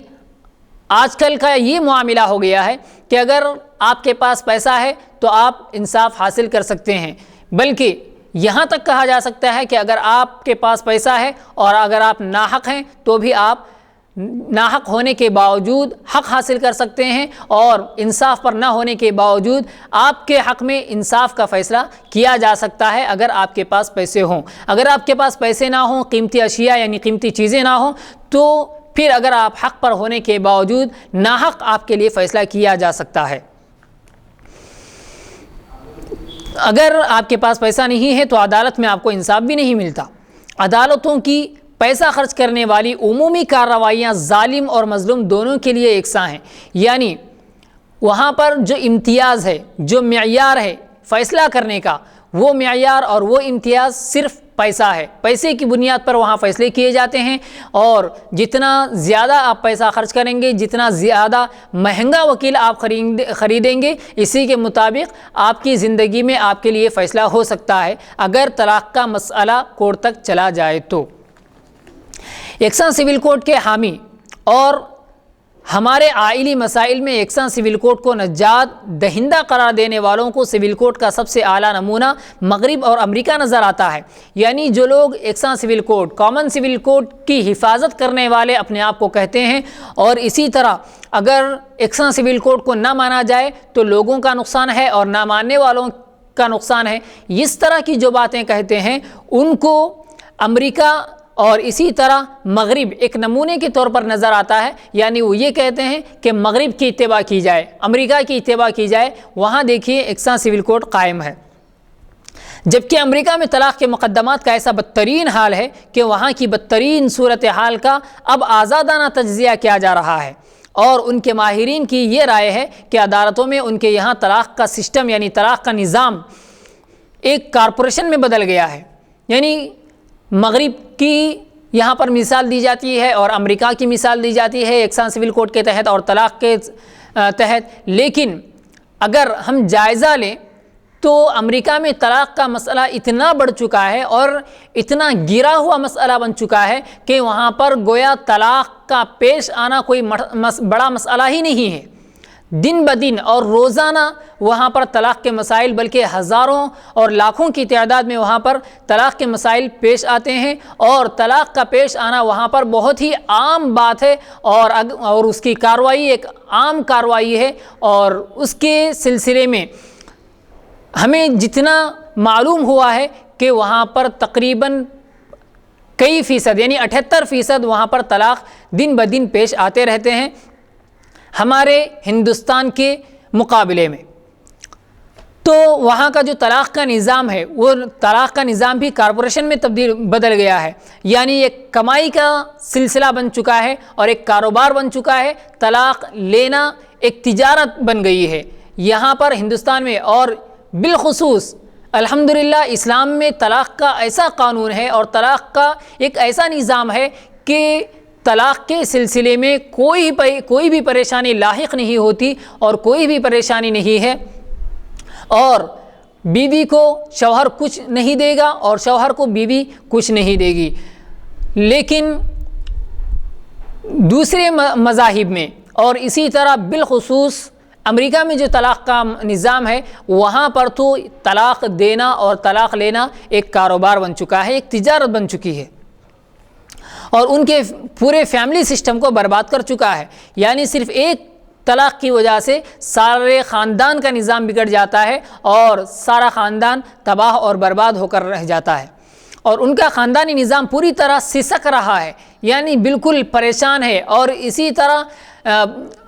[SPEAKER 1] آج کل کا یہ معاملہ ہو گیا ہے کہ اگر آپ کے پاس پیسہ ہے تو آپ انصاف حاصل کر سکتے ہیں، بلکہ یہاں تک کہا جا سکتا ہے کہ اگر آپ کے پاس پیسہ ہے اور اگر آپ ناحق ہیں تو بھی آپ ناحق ہونے کے باوجود حق حاصل کر سکتے ہیں، اور انصاف پر نہ ہونے کے باوجود آپ کے حق میں انصاف کا فیصلہ کیا جا سکتا ہے اگر آپ کے پاس پیسے ہوں۔ اگر آپ کے پاس پیسے نہ ہوں، قیمتی اشیاء یعنی قیمتی چیزیں نہ ہوں، تو پھر اگر آپ حق پر ہونے کے باوجود ناحق آپ کے لیے فیصلہ کیا جا سکتا ہے۔ اگر آپ کے پاس پیسہ نہیں ہے تو عدالت میں آپ کو انصاف بھی نہیں ملتا۔ عدالتوں کی پیسہ خرچ کرنے والی عمومی کارروائیاں ظالم اور مظلوم دونوں کے لیے یکساں ہیں، یعنی وہاں پر جو امتیاز ہے، جو معیار ہے فیصلہ کرنے کا، وہ معیار اور وہ امتیاز صرف پیسہ ہے۔ پیسے کی بنیاد پر وہاں فیصلے کیے جاتے ہیں، اور جتنا زیادہ آپ پیسہ خرچ کریں گے، جتنا زیادہ مہنگا وکیل آپ خریدیں گے، اسی کے مطابق آپ کی زندگی میں آپ کے لیے فیصلہ ہو سکتا ہے اگر طلاق کا مسئلہ کورٹ تک چلا جائے تو۔ یکساں سول کوڈ کے حامی اور ہمارے آئلی مسائل میں یکساں سول کوڈ کو نجات دہندہ قرار دینے والوں کو سول کوڈ کا سب سے اعلیٰ نمونہ مغرب اور امریکہ نظر آتا ہے۔ یعنی جو لوگ یکساں civil code, common civil code کی حفاظت کرنے والے اپنے آپ کو کہتے ہیں، اور اسی طرح اگر یکساں سول کوڈ کو نہ مانا جائے تو لوگوں کا نقصان ہے اور نہ ماننے والوں کا نقصان ہے، اس طرح کی جو باتیں کہتے ہیں ان کو امریکہ اور اسی طرح مغرب ایک نمونے کے طور پر نظر آتا ہے۔ یعنی وہ یہ کہتے ہیں کہ مغرب کی اتباع کی جائے، امریکہ کی اتباع کی جائے، وہاں دیکھیے یکساں سول کوڈ قائم ہے۔ جبکہ امریکہ میں طلاق کے مقدمات کا ایسا بدترین حال ہے کہ وہاں کی بدترین صورتحال کا اب آزادانہ تجزیہ کیا جا رہا ہے، اور ان کے ماہرین کی یہ رائے ہے کہ عدالتوں میں ان کے یہاں طلاق کا سسٹم یعنی طلاق کا نظام ایک کارپوریشن میں بدل گیا ہے۔ یعنی مغرب کی یہاں پر مثال دی جاتی ہے اور امریکہ کی مثال دی جاتی ہے یکساں سول کوڈ کے تحت اور طلاق کے تحت، لیکن اگر ہم جائزہ لیں تو امریکہ میں طلاق کا مسئلہ اتنا بڑھ چکا ہے اور اتنا گرا ہوا مسئلہ بن چکا ہے کہ وہاں پر گویا طلاق کا پیش آنا کوئی بڑا مسئلہ ہی نہیں ہے۔ دن بدن اور روزانہ وہاں پر طلاق کے مسائل بلکہ ہزاروں اور لاکھوں کی تعداد میں وہاں پر طلاق کے مسائل پیش آتے ہیں، اور طلاق کا پیش آنا وہاں پر بہت ہی عام بات ہے، اور اس کی کارروائی ایک عام کارروائی ہے۔ اور اس کے سلسلے میں ہمیں جتنا معلوم ہوا ہے کہ وہاں پر تقریباً کئی فیصد یعنی 78% وہاں پر طلاق دن بدن پیش آتے رہتے ہیں ہمارے ہندوستان کے مقابلے میں۔ تو وہاں کا جو طلاق کا نظام ہے وہ طلاق کا نظام بھی کارپوریشن میں بدل گیا ہے، یعنی ایک کمائی کا سلسلہ بن چکا ہے اور ایک کاروبار بن چکا ہے۔ طلاق لینا ایک تجارت بن گئی ہے یہاں پر ہندوستان میں، اور بالخصوص الحمدللہ اسلام میں طلاق کا ایسا قانون ہے اور طلاق کا ایک ایسا نظام ہے کہ طلاق کے سلسلے میں کوئی بھی پریشانی لاحق نہیں ہوتی اور کوئی بھی پریشانی نہیں ہے، اور بیوی کو شوہر کچھ نہیں دے گا اور شوہر کو بیوی کچھ نہیں دے گی۔ لیکن دوسرے مذاہب میں اور اسی طرح بالخصوص امریکہ میں جو طلاق کا نظام ہے وہاں پر تو طلاق دینا اور طلاق لینا ایک کاروبار بن چکا ہے، ایک تجارت بن چکی ہے، اور ان کے پورے فیملی سسٹم کو برباد کر چکا ہے۔ یعنی صرف ایک طلاق کی وجہ سے سارے خاندان کا نظام بگڑ جاتا ہے اور سارا خاندان تباہ اور برباد ہو کر رہ جاتا ہے، اور ان کا خاندانی نظام پوری طرح سسک رہا ہے، یعنی بالکل پریشان ہے، اور اسی طرح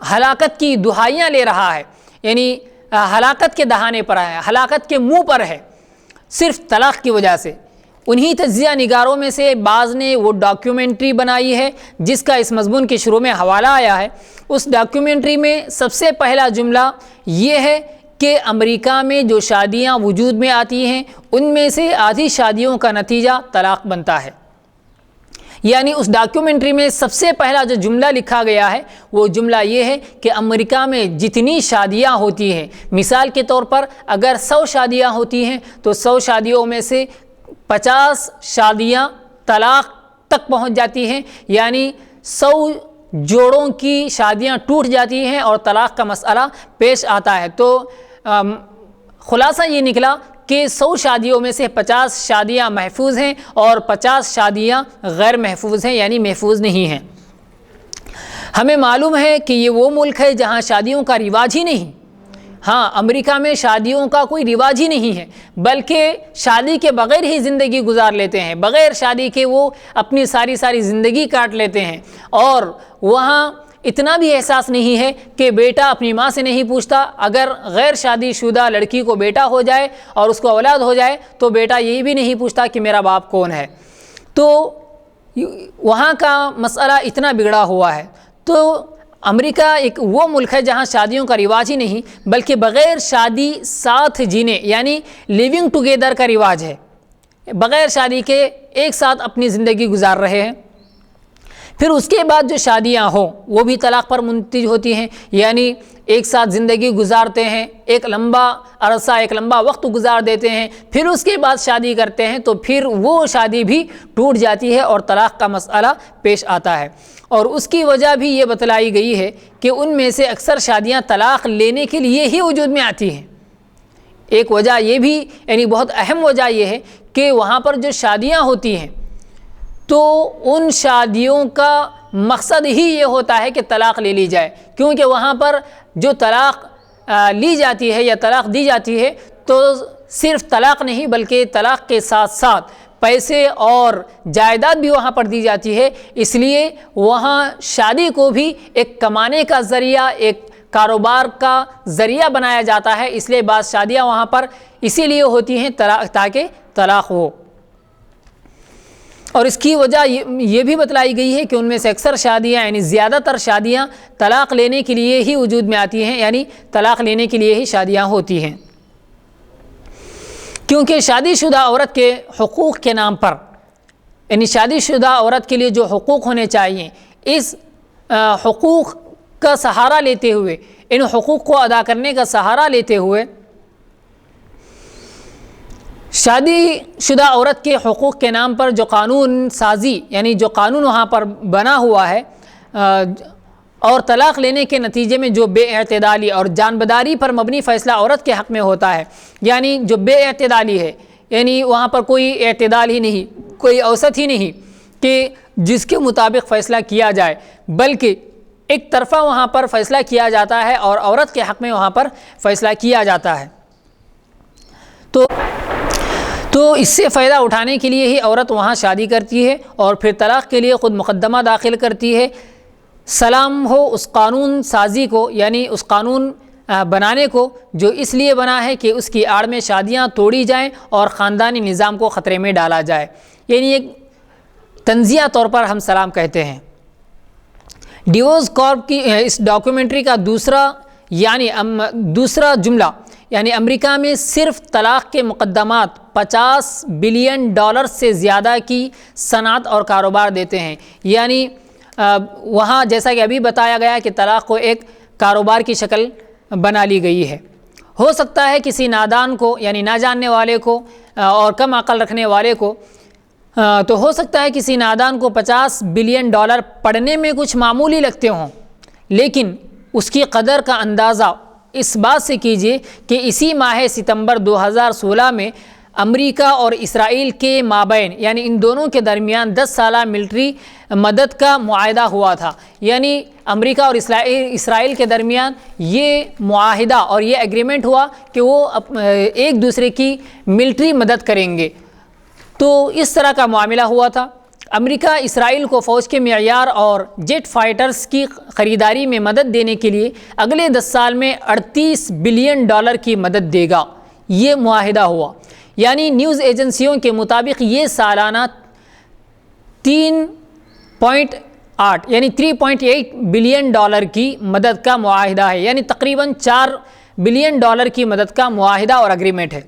[SPEAKER 1] ہلاکت کی دہائیاں لے رہا ہے، یعنی ہلاکت کے دہانے پر ہے، ہلاکت کے منہ پر ہے صرف طلاق کی وجہ سے۔ انہی تجزیہ نگاروں میں سے بعض نے وہ ڈاکیومنٹری بنائی ہے جس کا اس مضمون کے شروع میں حوالہ آیا ہے۔ اس ڈاکیومنٹری میں سب سے پہلا جملہ یہ ہے کہ امریکہ میں جو شادیاں وجود میں آتی ہیں ان میں سے آدھی شادیوں کا نتیجہ طلاق بنتا ہے۔ یعنی اس ڈاکیومنٹری میں سب سے پہلا جو جملہ لکھا گیا ہے وہ جملہ یہ ہے کہ امریکہ میں جتنی شادیاں ہوتی ہیں، مثال کے طور پر اگر 100 شادیاں ہوتی ہیں تو 100 شادیوں میں سے 50 شادیاں طلاق تک پہنچ جاتی ہیں، یعنی 100 جوڑوں کی شادیاں ٹوٹ جاتی ہیں اور طلاق کا مسئلہ پیش آتا ہے۔ تو خلاصہ یہ نکلا کہ 100 شادیوں میں سے 50 شادیاں محفوظ ہیں اور 50 شادیاں غیر محفوظ ہیں، یعنی محفوظ نہیں ہیں۔ ہمیں معلوم ہے کہ یہ وہ ملک ہے جہاں شادیوں کا رواج ہی نہیں۔ ہاں، امریکہ میں شادیوں کا کوئی رواج ہی نہیں ہے، بلکہ شادی کے بغیر ہی زندگی گزار لیتے ہیں، بغیر شادی کے وہ اپنی ساری زندگی کاٹ لیتے ہیں، اور وہاں اتنا بھی احساس نہیں ہے کہ بیٹا اپنی ماں سے نہیں پوچھتا۔ اگر غیر شادی شدہ لڑکی کو بیٹا ہو جائے اور اس کو اولاد ہو جائے تو بیٹا یہ بھی نہیں پوچھتا کہ میرا باپ کون ہے۔ تو وہاں کا مسئلہ اتنا بگڑا ہوا ہے۔ تو امریکہ ایک وہ ملک ہے جہاں شادیوں کا رواج ہی نہیں بلکہ بغیر شادی ساتھ جینے یعنی لیونگ ٹوگیدر کا رواج ہے، بغیر شادی کے ایک ساتھ اپنی زندگی گزار رہے ہیں۔ پھر اس کے بعد جو شادیاں ہوں وہ بھی طلاق پر منتج ہوتی ہیں، یعنی ایک ساتھ زندگی گزارتے ہیں، ایک لمبا عرصہ ایک لمبا وقت گزار دیتے ہیں، پھر اس کے بعد شادی کرتے ہیں تو پھر وہ شادی بھی ٹوٹ جاتی ہے اور طلاق کا مسئلہ پیش آتا ہے۔ اور اس کی وجہ بھی یہ بتلائی گئی ہے کہ ان میں سے اکثر شادیاں طلاق لینے کے لیے ہی وجود میں آتی ہیں۔ ایک وجہ یہ بھی یعنی بہت اہم وجہ یہ ہے کہ وہاں پر جو شادیاں ہوتی ہیں تو ان شادیوں کا مقصد ہی یہ ہوتا ہے کہ طلاق لے لی جائے، کیونکہ وہاں پر جو طلاق لی جاتی ہے یا طلاق دی جاتی ہے تو صرف طلاق نہیں بلکہ طلاق کے ساتھ ساتھ پیسے اور جائیداد بھی وہاں پر دی جاتی ہے، اس لیے وہاں شادی کو بھی ایک کمانے کا ذریعہ، ایک کاروبار کا ذریعہ بنایا جاتا ہے، اس لیے بعض شادیاں وہاں پر اسی لیے ہوتی ہیں تاکہ طلاق ہو۔ اور اس کی وجہ یہ بھی بتلائی گئی ہے کہ ان میں سے اکثر شادیاں یعنی زیادہ تر شادیاں طلاق لینے کے لیے ہی وجود میں آتی ہیں، یعنی طلاق لینے کے لیے ہی شادیاں ہوتی ہیں، کیونکہ شادی شدہ عورت کے حقوق کے نام پر یعنی شادی شدہ عورت کے لیے جو حقوق ہونے چاہیے، اس حقوق کا سہارا لیتے ہوئے، ان حقوق کو ادا کرنے کا سہارا لیتے ہوئے شادی شدہ عورت کے حقوق کے نام پر جو قانون سازی یعنی جو قانون وہاں پر بنا ہوا ہے اور طلاق لینے کے نتیجے میں جو بے اعتدالی اور جانبداری پر مبنی فیصلہ عورت کے حق میں ہوتا ہے، یعنی جو بے اعتدالی ہے یعنی وہاں پر کوئی اعتدال ہی نہیں، کوئی اوسط ہی نہیں کہ جس کے مطابق فیصلہ کیا جائے، بلکہ ایک طرفہ وہاں پر فیصلہ کیا جاتا ہے اور عورت کے حق میں وہاں پر فیصلہ کیا جاتا ہے۔ تو اس سے فائدہ اٹھانے کے لیے ہی عورت وہاں شادی کرتی ہے اور پھر طلاق کے لیے خود مقدمہ داخل کرتی ہے۔ سلام ہو اس قانون سازی کو، یعنی اس قانون بنانے کو جو اس لیے بنا ہے کہ اس کی آڑ میں شادیاں توڑی جائیں اور خاندانی نظام کو خطرے میں ڈالا جائے، یعنی ایک تنزیہ طور پر ہم سلام کہتے ہیں۔ ڈیورس کارپ کی اس ڈاکیومنٹری کا دوسرا جملہ یعنی امریکہ میں صرف طلاق کے مقدمات $50 بلین سے زیادہ کی صنعت اور کاروبار دیتے ہیں، یعنی وہاں جیسا کہ ابھی بتایا گیا کہ طلاق کو ایک کاروبار کی شکل بنا لی گئی ہے۔ ہو سکتا ہے کسی نادان کو یعنی نہ جاننے والے کو اور کم عقل رکھنے والے کو تو ہو سکتا ہے کسی نادان کو $50 بلین پڑھنے میں کچھ معمولی لگتے ہوں، لیکن اس کی قدر کا اندازہ اس بات سے کیجئے کہ اسی ماہ ستمبر 2016 میں امریکہ اور اسرائیل کے مابین یعنی ان دونوں کے درمیان 10 سالہ ملٹری مدد کا معاہدہ ہوا تھا، یعنی امریکہ اور اسرائیل کے درمیان یہ معاہدہ اور یہ ایگریمنٹ ہوا کہ وہ ایک دوسرے کی ملٹری مدد کریں گے، تو اس طرح کا معاملہ ہوا تھا۔ امریکہ اسرائیل کو فوج کے معیار اور جیٹ فائٹرز کی خریداری میں مدد دینے کے لیے اگلے 10 سال میں $38 بلین کی مدد دے گا، یہ معاہدہ ہوا، یعنی نیوز ایجنسیوں کے مطابق یہ سالانہ 3.8 بلین کی مدد کا معاہدہ ہے، یعنی تقریباً $4 بلین کی مدد کا معاہدہ اور اگریمنٹ ہے۔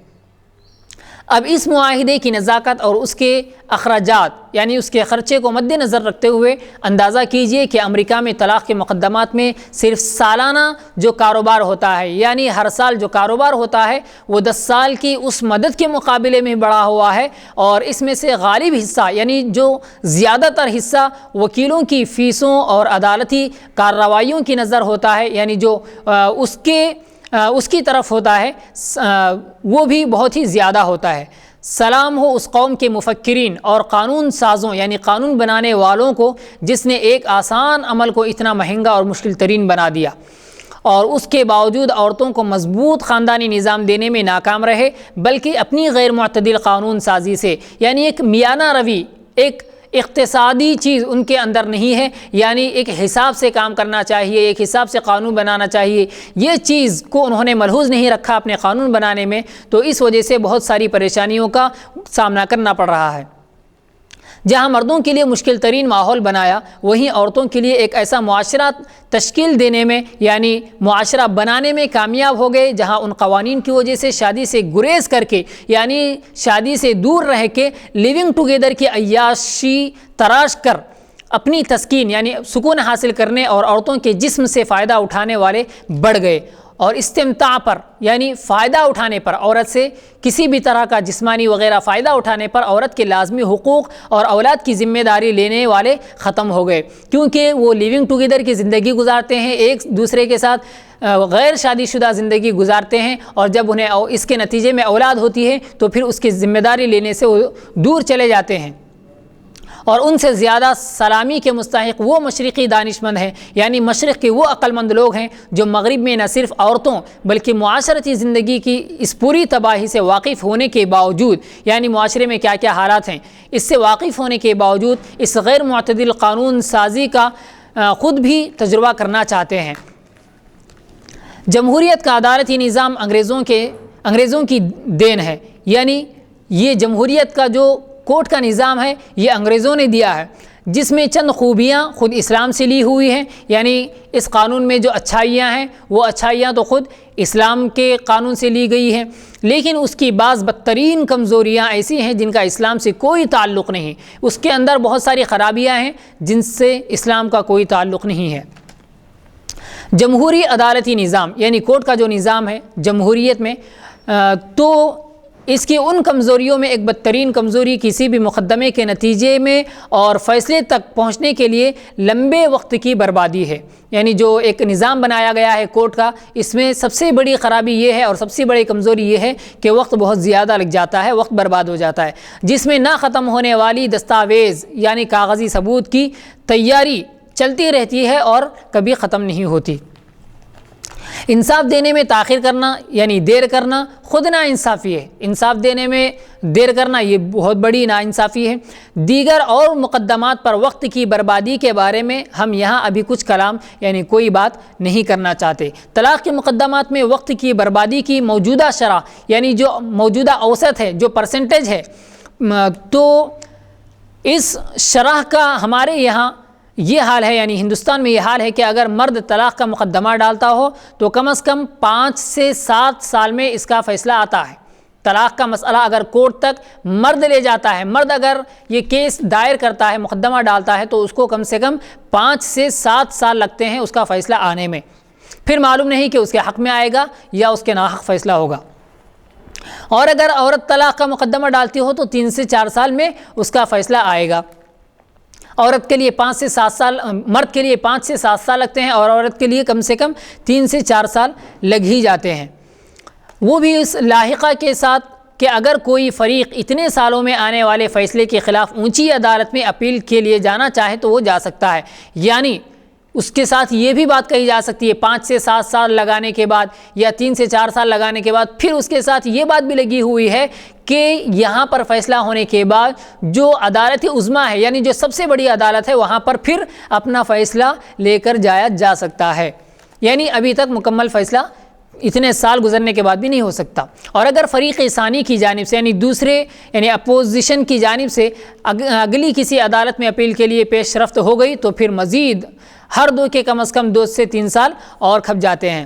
[SPEAKER 1] اب اس معاہدے کی نزاکت اور اس کے اخراجات یعنی اس کے خرچے کو مد نظر رکھتے ہوئے اندازہ کیجئے کہ امریکہ میں طلاق کے مقدمات میں صرف سالانہ جو کاروبار ہوتا ہے یعنی ہر سال جو کاروبار ہوتا ہے وہ 10 سال کی اس مدد کے مقابلے میں بڑھا ہوا ہے، اور اس میں سے غالب حصہ یعنی جو زیادہ تر حصہ وکیلوں کی فیسوں اور عدالتی کارروائیوں کی نظر ہوتا ہے، یعنی جو اس کی طرف ہوتا ہے وہ بھی بہت ہی زیادہ ہوتا ہے۔ سلام ہو اس قوم کے مفکرین اور قانون سازوں یعنی قانون بنانے والوں کو جس نے ایک آسان عمل کو اتنا مہنگا اور مشکل ترین بنا دیا اور اس کے باوجود عورتوں کو مضبوط خاندانی نظام دینے میں ناکام رہے، بلکہ اپنی غیر معتدل قانون سازی سے یعنی ایک میانہ روی، ایک اقتصادی چیز ان کے اندر نہیں ہے، یعنی ایک حساب سے کام کرنا چاہیے، ایک حساب سے قانون بنانا چاہیے، یہ چیز کو انہوں نے ملحوظ نہیں رکھا اپنے قانون بنانے میں، تو اس وجہ سے بہت ساری پریشانیوں کا سامنا کرنا پڑ رہا ہے۔ جہاں مردوں کے لیے مشکل ترین ماحول بنایا، وہیں عورتوں کے لیے ایک ایسا معاشرہ تشکیل دینے میں یعنی معاشرہ بنانے میں کامیاب ہو گئے جہاں ان قوانین کی وجہ سے شادی سے گریز کر کے یعنی شادی سے دور رہ کے لیونگ ٹوگیدر کی عیاشی تراش کر اپنی تسکین یعنی سکون حاصل کرنے اور عورتوں کے جسم سے فائدہ اٹھانے والے بڑھ گئے، اور استمتاع پر یعنی فائدہ اٹھانے پر، عورت سے کسی بھی طرح کا جسمانی وغیرہ فائدہ اٹھانے پر عورت کے لازمی حقوق اور اولاد کی ذمہ داری لینے والے ختم ہو گئے، کیونکہ وہ لیونگ ٹوگیدر کی زندگی گزارتے ہیں، ایک دوسرے کے ساتھ غیر شادی شدہ زندگی گزارتے ہیں، اور جب انہیں اس کے نتیجے میں اولاد ہوتی ہے تو پھر اس کی ذمہ داری لینے سے وہ دور چلے جاتے ہیں، اور ان سے زیادہ سلامی کے مستحق وہ مشرقی دانشمند ہیں، یعنی مشرق کے وہ عقل مند لوگ ہیں جو مغرب میں نہ صرف عورتوں بلکہ معاشرتی زندگی کی اس پوری تباہی سے واقف ہونے کے باوجود، یعنی معاشرے میں کیا کیا حالات ہیں اس سے واقف ہونے کے باوجود اس غیر معتدل قانون سازی کا خود بھی تجربہ کرنا چاہتے ہیں۔ جمہوریت کا عدالتی نظام انگریزوں کی دین ہے، یعنی یہ جمہوریت کا جو کورٹ کا نظام ہے یہ انگریزوں نے دیا ہے، جس میں چند خوبیاں خود اسلام سے لی ہوئی ہیں، یعنی اس قانون میں جو اچھائیاں ہیں وہ اچھائیاں تو خود اسلام کے قانون سے لی گئی ہیں، لیکن اس کی بعض بدترین کمزوریاں ایسی ہیں جن کا اسلام سے کوئی تعلق نہیں، اس کے اندر بہت ساری خرابیاں ہیں جن سے اسلام کا کوئی تعلق نہیں ہے۔ جمہوری عدالتی نظام یعنی کورٹ کا جو نظام ہے جمہوریت میں، تو اس کی ان کمزوریوں میں ایک بدترین کمزوری کسی بھی مقدمے کے نتیجے میں اور فیصلے تک پہنچنے کے لیے لمبے وقت کی بربادی ہے، یعنی جو ایک نظام بنایا گیا ہے کورٹ کا، اس میں سب سے بڑی خرابی یہ ہے اور سب سے بڑی کمزوری یہ ہے کہ وقت بہت زیادہ لگ جاتا ہے، وقت برباد ہو جاتا ہے، جس میں نہ ختم ہونے والی دستاویز یعنی کاغذی ثبوت کی تیاری چلتی رہتی ہے اور کبھی ختم نہیں ہوتی۔ انصاف دینے میں تاخیر کرنا یعنی دیر کرنا خود نا انصافی ہے، انصاف دینے میں دیر کرنا یہ بہت بڑی ناانصافی ہے۔ دیگر اور مقدمات پر وقت کی بربادی کے بارے میں ہم یہاں ابھی کچھ کلام یعنی کوئی بات نہیں کرنا چاہتے۔ طلاق کے مقدمات میں وقت کی بربادی کی موجودہ شرح یعنی جو موجودہ اوسط ہے، جو پرسنٹیج ہے، تو اس شرح کا ہمارے یہاں یہ حال ہے، یعنی ہندوستان میں یہ حال ہے کہ اگر مرد طلاق کا مقدمہ ڈالتا ہو تو کم از کم 5 سے 7 سال میں اس کا فیصلہ آتا ہے۔ طلاق کا مسئلہ اگر کورٹ تک مرد لے جاتا ہے، مرد اگر یہ کیس دائر کرتا ہے، مقدمہ ڈالتا ہے، تو اس کو کم سے کم 5 سے 7 سال لگتے ہیں اس کا فیصلہ آنے میں، پھر معلوم نہیں کہ اس کے حق میں آئے گا یا اس کے ناحق فیصلہ ہوگا۔ اور اگر عورت طلاق کا مقدمہ ڈالتی ہو تو 3 سے 4 سال میں اس کا فیصلہ آئے گا۔ عورت کے لیے 5 سے 7 سال، مرد کے لیے 5 سے 7 سال لگتے ہیں، اور عورت کے لیے کم سے کم 3 سے 4 سال لگ ہی جاتے ہیں، وہ بھی اس لاحقہ کے ساتھ کہ اگر کوئی فریق اتنے سالوں میں آنے والے فیصلے کے خلاف اونچی عدالت میں اپیل کے لیے جانا چاہے تو وہ جا سکتا ہے، یعنی اس کے ساتھ یہ بھی بات کہی جا سکتی ہے 5 سے 7 سال لگانے کے بعد یا 3 سے 4 سال لگانے کے بعد پھر اس کے ساتھ یہ بات بھی لگی ہوئی ہے کہ یہاں پر فیصلہ ہونے کے بعد جو عدالت عظمیٰ ہے یعنی جو سب سے بڑی عدالت ہے وہاں پر پھر اپنا فیصلہ لے کر جایا جا سکتا ہے، یعنی ابھی تک مکمل فیصلہ اتنے سال گزرنے کے بعد بھی نہیں ہو سکتا۔ اور اگر فریق ثانی کی جانب سے یعنی دوسرے یعنی اپوزیشن کی جانب سے اگلی کسی عدالت میں اپیل کے لیے پیش رفت ہو گئی تو پھر مزید ہر دو کے کم از کم 2 سے 3 سال اور کھپ جاتے ہیں،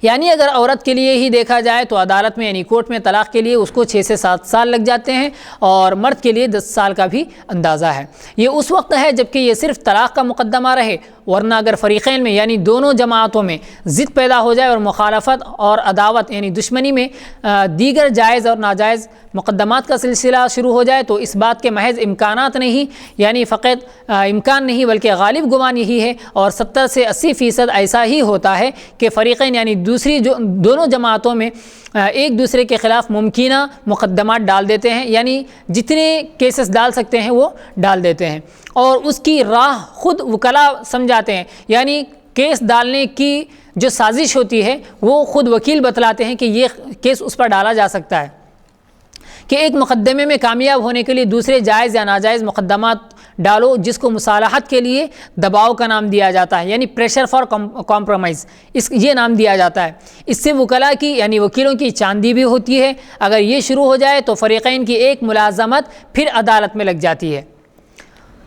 [SPEAKER 1] یعنی اگر عورت کے لیے ہی دیکھا جائے تو عدالت میں یعنی کورٹ میں طلاق کے لیے اس کو 6 سے 7 سال لگ جاتے ہیں، اور مرد کے لیے 10 سال کا بھی اندازہ ہے۔ یہ اس وقت ہے جبکہ یہ صرف طلاق کا مقدمہ رہے، ورنہ اگر فریقین میں یعنی دونوں جماعتوں میں ضد پیدا ہو جائے اور مخالفت اور عداوت یعنی دشمنی میں دیگر جائز اور ناجائز مقدمات کا سلسلہ شروع ہو جائے تو اس بات کے محض امکانات نہیں، یعنی فقط امکان نہیں بلکہ غالب گمان یہی ہے، اور 70 سے 80% ایسا ہی ہوتا ہے کہ فریقین یعنی دونوں جماعتوں میں ایک دوسرے کے خلاف ممکنہ مقدمات ڈال دیتے ہیں، یعنی جتنے کیسز ڈال سکتے ہیں وہ ڈال دیتے ہیں، اور اس کی راہ خود وکلا سمجھاتے ہیں، یعنی کیس ڈالنے کی جو سازش ہوتی ہے وہ خود وکیل بتلاتے ہیں کہ یہ کیس اس پر ڈالا جا سکتا ہے، کہ ایک مقدمے میں کامیاب ہونے کے لیے دوسرے جائز یا ناجائز مقدمات ڈالو، جس کو مصالحت کے لیے دباؤ کا نام دیا جاتا ہے، یعنی پریشر فار کمپرومائز یہ نام دیا جاتا ہے۔ اس سے وکلا کی یعنی وکیلوں کی چاندی بھی ہوتی ہے، اگر یہ شروع ہو جائے تو فریقین کی ایک ملازمت پھر عدالت میں لگ جاتی ہے۔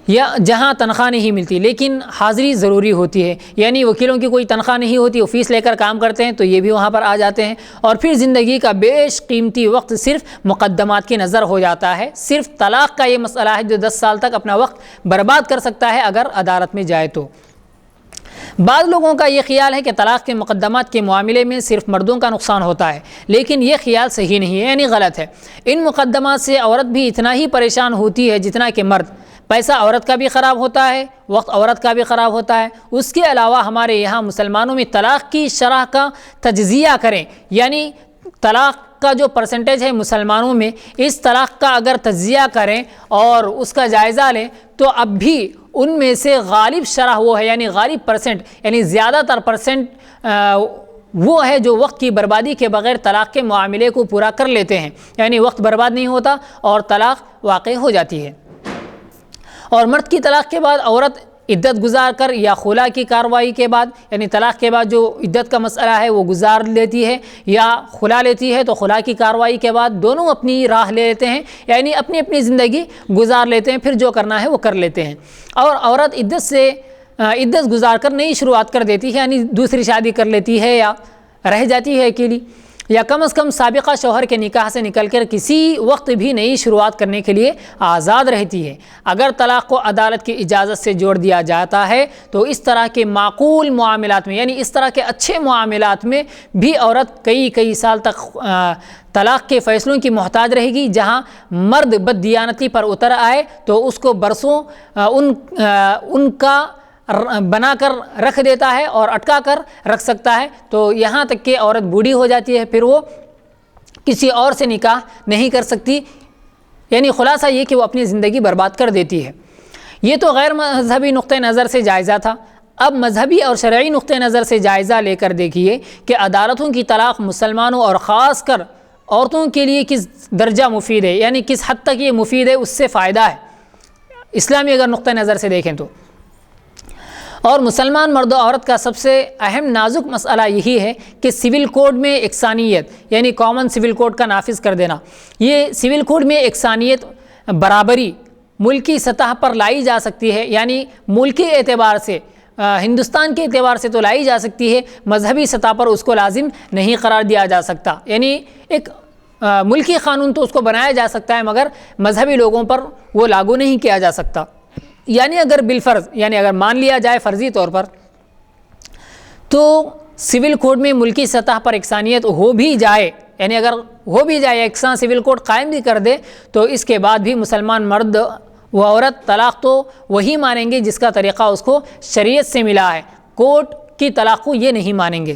[SPEAKER 1] یا جہاں تنخواہ نہیں ملتی لیکن حاضری ضروری ہوتی ہے، یعنی وکیلوں کی کوئی تنخواہ نہیں ہوتی، وہ فیس لے کر کام کرتے ہیں تو یہ بھی وہاں پر آ جاتے ہیں، اور پھر زندگی کا بیش قیمتی وقت صرف مقدمات کی نظر ہو جاتا ہے۔ صرف طلاق کا یہ مسئلہ ہے جو 10 سال تک اپنا وقت برباد کر سکتا ہے اگر عدالت میں جائے تو۔ بعض لوگوں کا یہ خیال ہے کہ طلاق کے مقدمات کے معاملے میں صرف مردوں کا نقصان ہوتا ہے، لیکن یہ خیال صحیح نہیں ہے، یعنی غلط ہے۔ ان مقدمات سے عورت بھی اتنا ہی پریشان ہوتی ہے جتنا کہ مرد۔ پیسہ عورت کا بھی خراب ہوتا ہے، وقت عورت کا بھی خراب ہوتا ہے۔ اس کے علاوہ ہمارے یہاں مسلمانوں میں طلاق کی شرح کا تجزیہ کریں، یعنی طلاق کا جو پرسنٹیج ہے مسلمانوں میں، اس طلاق کا اگر تجزیہ کریں اور اس کا جائزہ لیں تو اب بھی ان میں سے غالب شرح وہ ہے، یعنی غالب پرسنٹ، یعنی زیادہ تر پرسنٹ وہ ہے جو وقت کی بربادی کے بغیر طلاق کے معاملے کو پورا کر لیتے ہیں، یعنی وقت برباد نہیں ہوتا اور طلاق واقع ہو جاتی ہے۔ اور مرد کی طلاق کے بعد عورت عدت گزار کر یا خلا کی کارروائی کے بعد، یعنی طلاق کے بعد جو عدت کا مسئلہ ہے وہ گزار لیتی ہے یا خلا لیتی ہے، تو خلا کی کارروائی کے بعد دونوں اپنی راہ لے لیتے ہیں، یعنی اپنی اپنی زندگی گزار لیتے ہیں، پھر جو کرنا ہے وہ کر لیتے ہیں۔ اور عورت عدت گزار کر نئی شروعات کر دیتی ہے، یعنی دوسری شادی کر لیتی ہے یا رہ جاتی ہے اکیلی، یا کم از کم سابقہ شوہر کے نکاح سے نکل کر کسی وقت بھی نئی شروعات کرنے کے لیے آزاد رہتی ہے۔ اگر طلاق کو عدالت کی اجازت سے جوڑ دیا جاتا ہے تو اس طرح کے معقول معاملات میں، یعنی اس طرح کے اچھے معاملات میں بھی عورت کئی سال تک طلاق کے فیصلوں کی محتاج رہے گی۔ جہاں مرد بددیانتی پر اتر آئے تو اس کو برسوں ان کا بنا کر رکھ دیتا ہے اور اٹکا کر رکھ سکتا ہے، تو یہاں تک کہ عورت بوڑھی ہو جاتی ہے، پھر وہ کسی اور سے نکاح نہیں کر سکتی، یعنی خلاصہ یہ کہ وہ اپنی زندگی برباد کر دیتی ہے۔ یہ تو غیر مذہبی نقطہ نظر سے جائزہ تھا۔ اب مذہبی اور شرعی نقطہ نظر سے جائزہ لے کر دیکھیے کہ عدالتوں کی طلاق مسلمانوں اور خاص کر عورتوں کے لیے کس درجہ مفید ہے، یعنی کس حد تک یہ مفید ہے، اس سے فائدہ ہے اسلامی اگر نقطہ نظر سے دیکھیں تو۔ اور مسلمان مرد و عورت کا سب سے اہم نازک مسئلہ یہی ہے کہ سول کوڈ میں یکسانیت، یعنی کامن سول کوڈ کا نافذ کر دینا۔ یہ سول کوڈ میں یکسانیت، برابری ملکی سطح پر لائی جا سکتی ہے، یعنی ملکی اعتبار سے، ہندوستان کے اعتبار سے تو لائی جا سکتی ہے، مذہبی سطح پر اس کو لازم نہیں قرار دیا جا سکتا، یعنی ایک ملکی قانون تو اس کو بنایا جا سکتا ہے مگر مذہبی لوگوں پر وہ لاگو نہیں کیا جا سکتا۔ یعنی اگر بالفرض، یعنی اگر مان لیا جائے فرضی طور پر، تو سول کوڈ میں ملکی سطح پر یکسانیت ہو بھی جائے، یعنی اگر ہو بھی جائے، یکساں سول کوڈ قائم بھی کر دے، تو اس کے بعد بھی مسلمان مرد و عورت طلاق تو وہی مانیں گے جس کا طریقہ اس کو شریعت سے ملا ہے، کورٹ کی طلاق کو یہ نہیں مانیں گے۔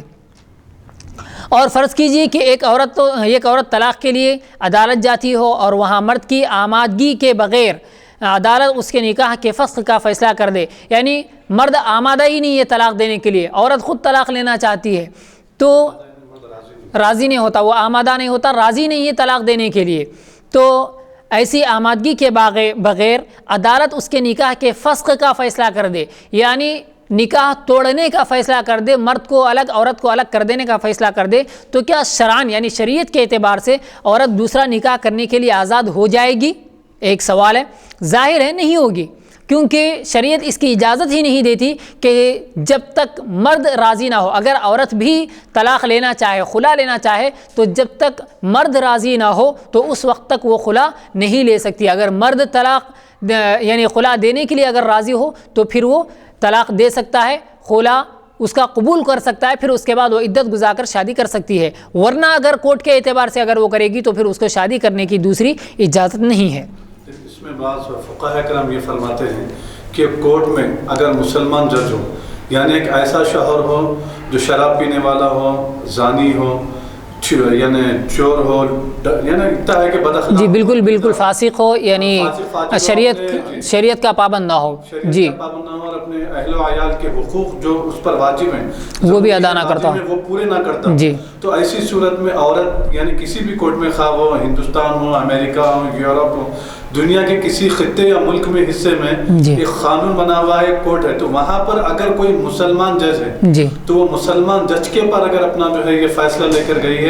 [SPEAKER 1] اور فرض کیجئے کہ ایک عورت طلاق کے لیے عدالت جاتی ہو اور وہاں مرد کی آمادگی کے بغیر عدالت اس کے نکاح کے فسخ کا فیصلہ کر دے، یعنی مرد آمادہ ہی نہیں ہے طلاق دینے کے لیے، عورت خود طلاق لینا چاہتی ہے تو راضی نہیں ہوتا، وہ آمادہ نہیں ہوتا، راضی نہیں ہے طلاق دینے کے لیے، تو ایسی آمادگی کے بغیر عدالت اس کے نکاح کے فسخ کا فیصلہ کر دے، یعنی نکاح توڑنے کا فیصلہ کر دے، مرد کو الگ عورت کو الگ کر دینے کا فیصلہ کر دے، تو کیا شرعاً یعنی شریعت کے اعتبار سے عورت دوسرا نکاح کرنے کے لیے آزاد ہو جائے گی؟ ایک سوال ہے، ظاہر ہے نہیں ہوگی، کیونکہ شریعت اس کی اجازت ہی نہیں دیتی کہ جب تک مرد راضی نہ ہو، اگر عورت بھی طلاق لینا چاہے، خلا لینا چاہے، تو جب تک مرد راضی نہ ہو تو اس وقت تک وہ خلا نہیں لے سکتی۔ اگر مرد طلاق یعنی خلا دینے کے لیے اگر راضی ہو تو پھر وہ طلاق دے سکتا ہے، خلا اس کا قبول کر سکتا ہے، پھر اس کے بعد وہ عدت گزار کر شادی کر سکتی ہے، ورنہ اگر کورٹ کے اعتبار سے اگر وہ کرے گی تو پھر اس کو شادی کرنے کی دوسری اجازت نہیں ہے۔
[SPEAKER 2] اس میں بعض فقہاء کرام یہ فرماتے ہیں کہ کورٹ میں اگر مسلمان جج ہو، یعنی ایک ایسا شوہر ہو جو شراب پینے والا ہو، زانی ہو، یعنی چور ہو، یعنی اتنا ہے کہ بد اخلاق،
[SPEAKER 1] جی بالکل فاسق ہو، یعنی شریعت کا پابند نہ ہو، جی
[SPEAKER 2] پابند نہ ہو، اور اپنے اہل و عیال کے حقوق جو اس پر واجب ہیں
[SPEAKER 1] وہ بھی ادا نہ کرتا،
[SPEAKER 2] وہ پورے نہ کرتا،
[SPEAKER 1] جی
[SPEAKER 2] تو ایسی صورت میں عورت یعنی کسی بھی کورٹ میں، خواہ وہ ہندوستان ہو، امریکہ ہو، یورپ ہو، دنیا کے کسی خطے یا ملک میں حصے میں ایک قانون بنا ہوا ہے، کورٹ ہے، تو وہاں پر اگر کوئی مسلمان جج ہے تو وہ مسلمان جج کے پر اگر اپنا جو ہے یہ فیصلہ لے کر گئی ہے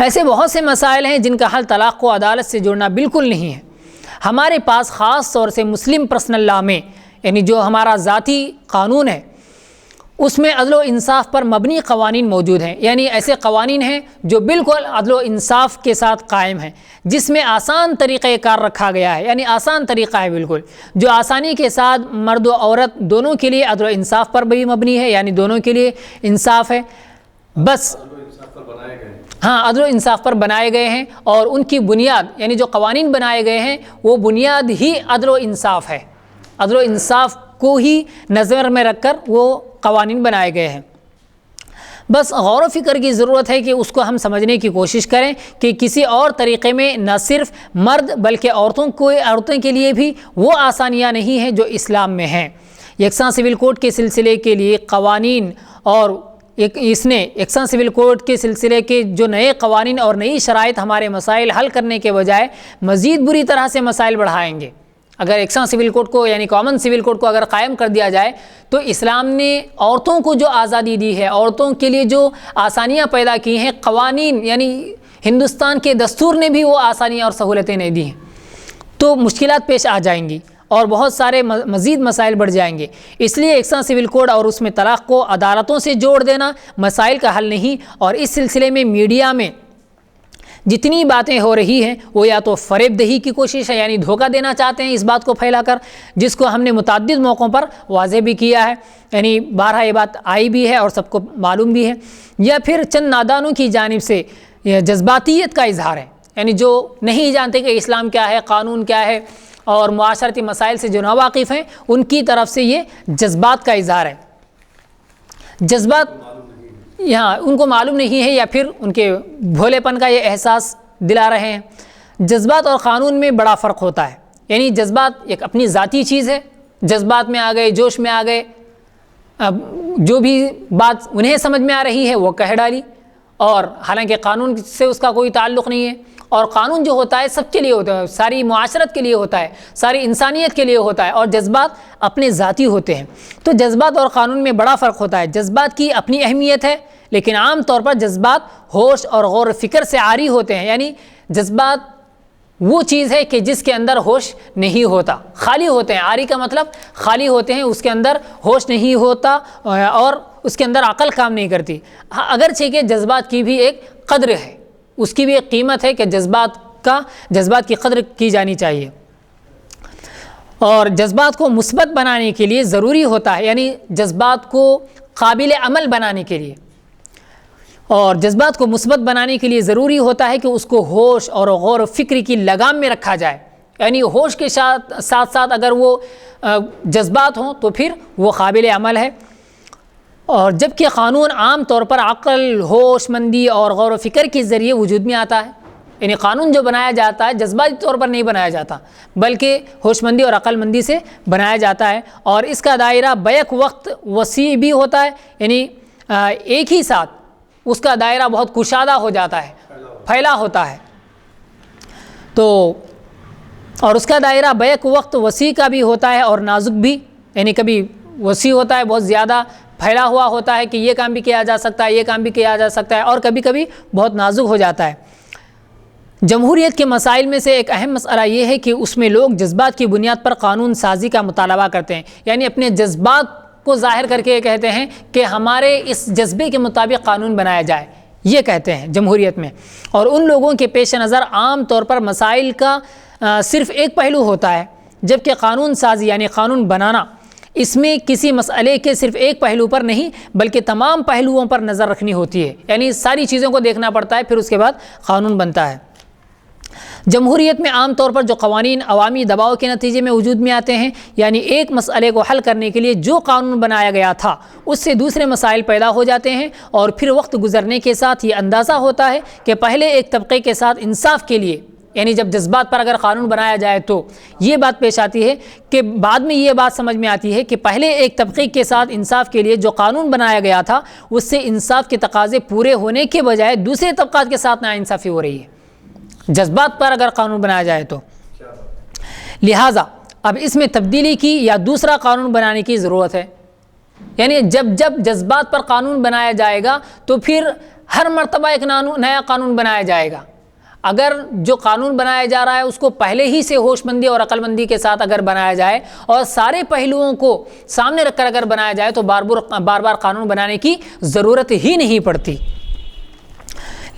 [SPEAKER 1] ایسے بہت سے مسائل ہیں جن کا حل طلاق کو عدالت سے جوڑنا بالکل نہیں ہے۔ ہمارے پاس خاص طور سے مسلم پرسنل لا میں، یعنی جو ہمارا ذاتی قانون ہے، اس میں عدل و انصاف پر مبنی قوانین موجود ہیں، یعنی ایسے قوانین ہیں جو بالکل عدل و انصاف کے ساتھ قائم ہیں، جس میں آسان طریقہ کار رکھا گیا ہے، یعنی آسان طریقہ ہے بالکل، جو آسانی کے ساتھ مرد و عورت دونوں کے لیے عدل و انصاف پر بھی مبنی ہے، یعنی دونوں کے لیے انصاف ہے۔ بس ہاں، عدل و انصاف پر بنائے گئے ہیں، اور ان کی بنیاد، یعنی جو قوانین بنائے گئے ہیں وہ بنیاد ہی عدل و انصاف ہے، عدل و انصاف کو ہی نظر میں رکھ کر وہ قوانین بنائے گئے ہیں۔ بس غور و فکر کی ضرورت ہے کہ اس کو ہم سمجھنے کی کوشش کریں کہ کسی اور طریقے میں نہ صرف مرد بلکہ عورتوں کے لیے بھی وہ آسانیاں نہیں ہیں جو اسلام میں ہیں۔ یکساں سول کوڈ کے سلسلے کے لیے قوانین، اور اس نے یکساں سول کوڈ کے سلسلے کے جو نئے قوانین اور نئی شرائط ہمارے مسائل حل کرنے کے بجائے مزید بری طرح سے مسائل بڑھائیں گے۔ اگر یکساں سول کوڈ کو، یعنی کامن سول کوڈ کو اگر قائم کر دیا جائے تو اسلام نے عورتوں کو جو آزادی دی ہے، عورتوں کے لیے جو آسانیاں پیدا کی ہیں، قوانین، یعنی ہندوستان کے دستور نے بھی وہ آسانیاں اور سہولتیں نہیں دی ہیں، تو مشکلات پیش آ جائیں گی اور بہت سارے مزید مسائل بڑھ جائیں گے۔ اس لیے یکساں سول کوڈ اور اس میں طلاق کو عدالتوں سے جوڑ دینا مسائل کا حل نہیں، اور اس سلسلے میں میڈیا میں جتنی باتیں ہو رہی ہیں وہ یا تو فریب دہی کی کوشش ہے، یعنی دھوکہ دینا چاہتے ہیں اس بات کو پھیلا کر، جس کو ہم نے متعدد موقعوں پر واضح بھی کیا ہے، یعنی بارہا یہ بات آئی بھی ہے اور سب کو معلوم بھی ہے، یا پھر چند نادانوں کی جانب سے یہ جذباتیت کا اظہار ہے، یعنی جو نہیں جانتے کہ اسلام کیا ہے، قانون کیا ہے، اور معاشرتی مسائل سے جو ناواقف ہیں ان کی طرف سے یہ جذبات کا اظہار ہے۔ جذبات یہاں ان کو معلوم نہیں ہے، یا پھر ان کے بھولے پن کا یہ احساس دلا رہے ہیں۔ جذبات اور قانون میں بڑا فرق ہوتا ہے، یعنی جذبات ایک اپنی ذاتی چیز ہے، جذبات میں آ گئے، جوش میں آ گئے، جو بھی بات انہیں سمجھ میں آ رہی ہے وہ کہہ ڈالی، اور حالانکہ قانون سے اس کا کوئی تعلق نہیں ہے۔ اور قانون جو ہوتا ہے سب کے لیے ہوتا ہے، ساری معاشرت کے لیے ہوتا ہے، ساری انسانیت کے لیے ہوتا ہے، اور جذبات اپنے ذاتی ہوتے ہیں۔ تو جذبات اور قانون میں بڑا فرق ہوتا ہے۔ جذبات کی اپنی اہمیت ہے، لیکن عام طور پر جذبات ہوش اور غور و فکر سے عاری ہوتے ہیں، یعنی جذبات وہ چیز ہے کہ جس کے اندر ہوش نہیں ہوتا، خالی ہوتے ہیں۔ عاری کا مطلب خالی ہوتے ہیں، اس کے اندر ہوش نہیں ہوتا اور اس کے اندر عقل کام نہیں کرتی۔ اگرچہ کہ جذبات کی بھی ایک قدر ہے، اس کی بھی ایک قیمت ہے کہ جذبات کی قدر کی جانی چاہیے، اور جذبات کو مثبت بنانے کے لیے ضروری ہوتا ہے، یعنی جذبات کو قابل عمل بنانے کے لیے اور جذبات کو مثبت بنانے کے لیے ضروری ہوتا ہے کہ اس کو ہوش اور غور و فکر کی لگام میں رکھا جائے، یعنی ہوش کے ساتھ ساتھ اگر وہ جذبات ہوں تو پھر وہ قابل عمل ہے۔ اور جبکہ قانون عام طور پر عقل، ہوش مندی اور غور و فکر کے ذریعے وجود میں آتا ہے، یعنی قانون جو بنایا جاتا ہے جذباتی طور پر نہیں بنایا جاتا بلکہ ہوش مندی اور عقل مندی سے بنایا جاتا ہے، اور اس کا دائرہ بیک وقت وسیع بھی ہوتا ہے، یعنی ایک ہی ساتھ اس کا دائرہ بہت کشادہ ہو جاتا ہے، پھیلا ہوتا ہے، تو اور اس کا دائرہ بیک وقت وسیع کا بھی ہوتا ہے اور نازک بھی، یعنی کبھی وسیع ہوتا ہے، بہت زیادہ پھیلا ہوا ہوتا ہے کہ یہ کام بھی کیا جا سکتا ہے، یہ کام بھی کیا جا سکتا ہے، اور کبھی کبھی بہت نازک ہو جاتا ہے۔ جمہوریت کے مسائل میں سے ایک اہم مسئلہ یہ ہے کہ اس میں لوگ جذبات کی بنیاد پر قانون سازی کا مطالبہ کرتے ہیں، یعنی اپنے جذبات کو ظاہر کر کے کہتے ہیں کہ ہمارے اس جذبے کے مطابق قانون بنایا جائے، یہ کہتے ہیں جمہوریت میں۔ اور ان لوگوں کے پیش نظر عام طور پر مسائل کا صرف ایک پہلو ہوتا ہے، جبکہ قانون سازی یعنی قانون بنانا، اس میں کسی مسئلے کے صرف ایک پہلو پر نہیں بلکہ تمام پہلوؤں پر نظر رکھنی ہوتی ہے، یعنی ساری چیزوں کو دیکھنا پڑتا ہے، پھر اس کے بعد قانون بنتا ہے۔ جمہوریت میں عام طور پر جو قوانین عوامی دباؤ کے نتیجے میں وجود میں آتے ہیں، یعنی ایک مسئلے کو حل کرنے کے لیے جو قانون بنایا گیا تھا اس سے دوسرے مسائل پیدا ہو جاتے ہیں، اور پھر وقت گزرنے کے ساتھ یہ اندازہ ہوتا ہے کہ پہلے ایک طبقے کے ساتھ انصاف کے لیے، یعنی جب جذبات پر اگر قانون بنایا جائے تو یہ بات پیش آتی ہے کہ بعد میں یہ بات سمجھ میں آتی ہے کہ پہلے ایک طبقے کے ساتھ انصاف کے لیے جو قانون بنایا گیا تھا اس سے انصاف کے تقاضے پورے ہونے کے بجائے دوسرے طبقات کے ساتھ ناانصافی ہو رہی ہے جذبات پر اگر قانون بنایا جائے تو۔ لہٰذا اب اس میں تبدیلی کی یا دوسرا قانون بنانے کی ضرورت ہے، یعنی جب جب جذبات پر قانون بنایا جائے گا تو پھر ہر مرتبہ ایک نیا قانون بنایا جائے گا۔ اگر جو قانون بنایا جا رہا ہے اس کو پہلے ہی سے ہوش مندی اور عقل مندی کے ساتھ اگر بنایا جائے اور سارے پہلوؤں کو سامنے رکھ کر اگر بنایا جائے تو بار بار قانون بنانے کی ضرورت ہی نہیں پڑتی۔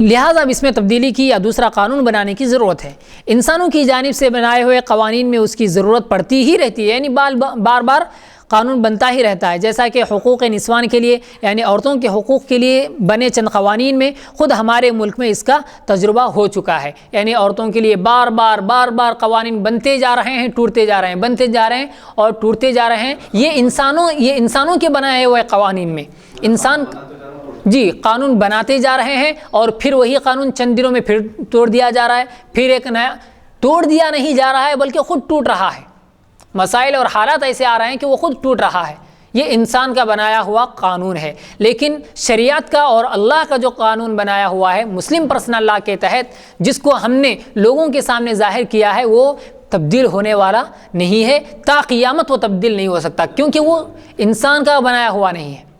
[SPEAKER 1] لہٰذا اب اس میں تبدیلی کی یا دوسرا قانون بنانے کی ضرورت ہے۔ انسانوں کی جانب سے بنائے ہوئے قوانین میں اس کی ضرورت پڑتی ہی رہتی ہے، یعنی بار بار قانون بنتا ہی رہتا ہے، جیسا کہ حقوق نسوان کے لیے یعنی عورتوں کے حقوق کے لیے بنے چند قوانین میں خود ہمارے ملک میں اس کا تجربہ ہو چکا ہے، یعنی عورتوں کے لیے بار بار قوانین بنتے جا رہے ہیں، ٹوٹتے جا رہے ہیں، بنتے جا رہے ہیں اور ٹوٹتے جا رہے ہیں۔ یہ انسانوں کے بنائے ہوئے قوانین میں انسان قانون بناتے جا رہے ہیں اور پھر وہی قانون چند دنوں میں پھر توڑ دیا جا رہا ہے، پھر ایک نیا توڑ دیا نہیں جا رہا ہے بلکہ خود ٹوٹ رہا ہے۔ مسائل اور حالات ایسے آ رہے ہیں کہ وہ خود ٹوٹ رہا ہے۔ یہ انسان کا بنایا ہوا قانون ہے، لیکن شریعت کا اور اللہ کا جو قانون بنایا ہوا ہے مسلم پرسنل لاء کے تحت، جس کو ہم نے لوگوں کے سامنے ظاہر کیا ہے، وہ تبدیل ہونے والا نہیں ہے، تا قیامت وہ تبدیل نہیں ہو سکتا، کیونکہ وہ انسان کا بنایا ہوا نہیں ہے۔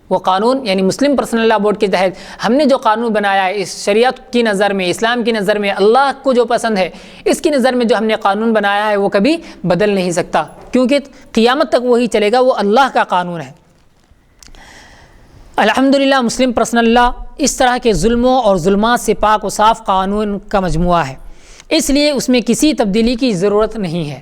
[SPEAKER 1] وہ قانون یعنی مسلم پرسنل لاء بورڈ کے تحت ہم نے جو قانون بنایا ہے، اس شریعت کی نظر میں، اسلام کی نظر میں، اللہ کو جو پسند ہے اس کی نظر میں جو ہم نے قانون بنایا ہے وہ کبھی بدل نہیں سکتا، کیونکہ قیامت تک وہی چلے گا، وہ اللہ کا قانون ہے۔ الحمدللہ مسلم پرسنل لاء اس طرح کے ظلموں اور ظلمات سے پاک و صاف قانون کا مجموعہ ہے، اس لیے اس میں کسی تبدیلی کی ضرورت نہیں ہے۔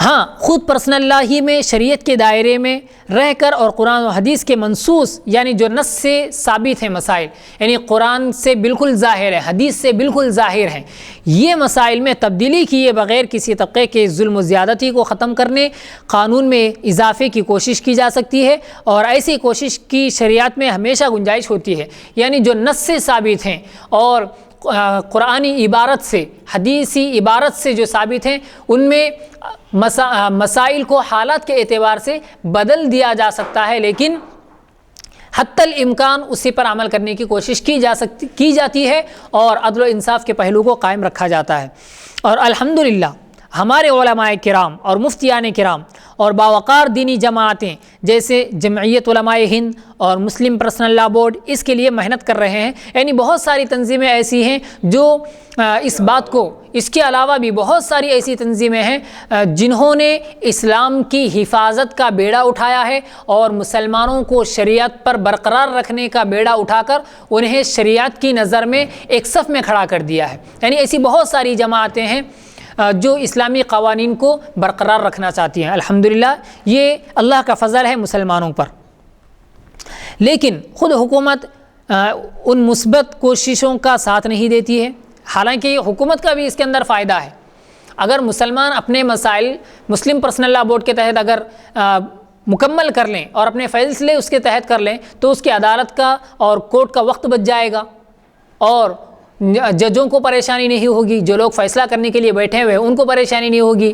[SPEAKER 1] ہاں، خود پرسنل لاء ہی میں شریعت کے دائرے میں رہ کر اور قرآن و حدیث کے منصوص یعنی جو نص سے ثابت ہیں مسائل، یعنی قرآن سے بالکل ظاہر ہے، حدیث سے بالکل ظاہر ہیں، یہ مسائل میں تبدیلی کیے بغیر کسی طبقے کے ظلم و زیادتی کو ختم کرنے قانون میں اضافے کی کوشش کی جا سکتی ہے، اور ایسی کوشش کی شریعت میں ہمیشہ گنجائش ہوتی ہے، یعنی جو نص سے ثابت ہیں اور قرآنی عبارت سے، حدیثی عبارت سے جو ثابت ہیں، ان میں مسائل کو حالات کے اعتبار سے بدل دیا جا سکتا ہے، لیکن حتی الامکان اسی پر عمل کرنے کی کوشش کی جاتی ہے اور عدل و انصاف کے پہلو کو قائم رکھا جاتا ہے۔ اور الحمدللہ ہمارے علماء کرام اور مفتیان کرام اور باوقار دینی جماعتیں جیسے جمعیت علماء ہند اور مسلم پرسنل لاء بورڈ اس کے لیے محنت کر رہے ہیں، یعنی بہت ساری تنظیمیں ایسی ہیں جو اس بات کو، اس کے علاوہ بھی بہت ساری ایسی تنظیمیں ہیں جنہوں نے اسلام کی حفاظت کا بیڑا اٹھایا ہے اور مسلمانوں کو شریعت پر برقرار رکھنے کا بیڑا اٹھا کر انہیں شریعت کی نظر میں ایک صف میں کھڑا کر دیا ہے، یعنی ایسی بہت ساری جماعتیں ہیں جو اسلامی قوانین کو برقرار رکھنا چاہتی ہیں۔ الحمدللہ یہ اللہ کا فضل ہے مسلمانوں پر، لیکن خود حکومت ان مثبت کوششوں کا ساتھ نہیں دیتی ہے، حالانکہ حکومت کا بھی اس کے اندر فائدہ ہے۔ اگر مسلمان اپنے مسائل مسلم پرسنل لاء بورڈ کے تحت اگر مکمل کر لیں اور اپنے فیصلے اس کے تحت کر لیں تو اس کی عدالت کا اور کورٹ کا وقت بچ جائے گا اور ججوں کو پریشانی نہیں ہوگی، جو لوگ فیصلہ کرنے کے لیے بیٹھے ہوئے ان کو پریشانی نہیں ہوگی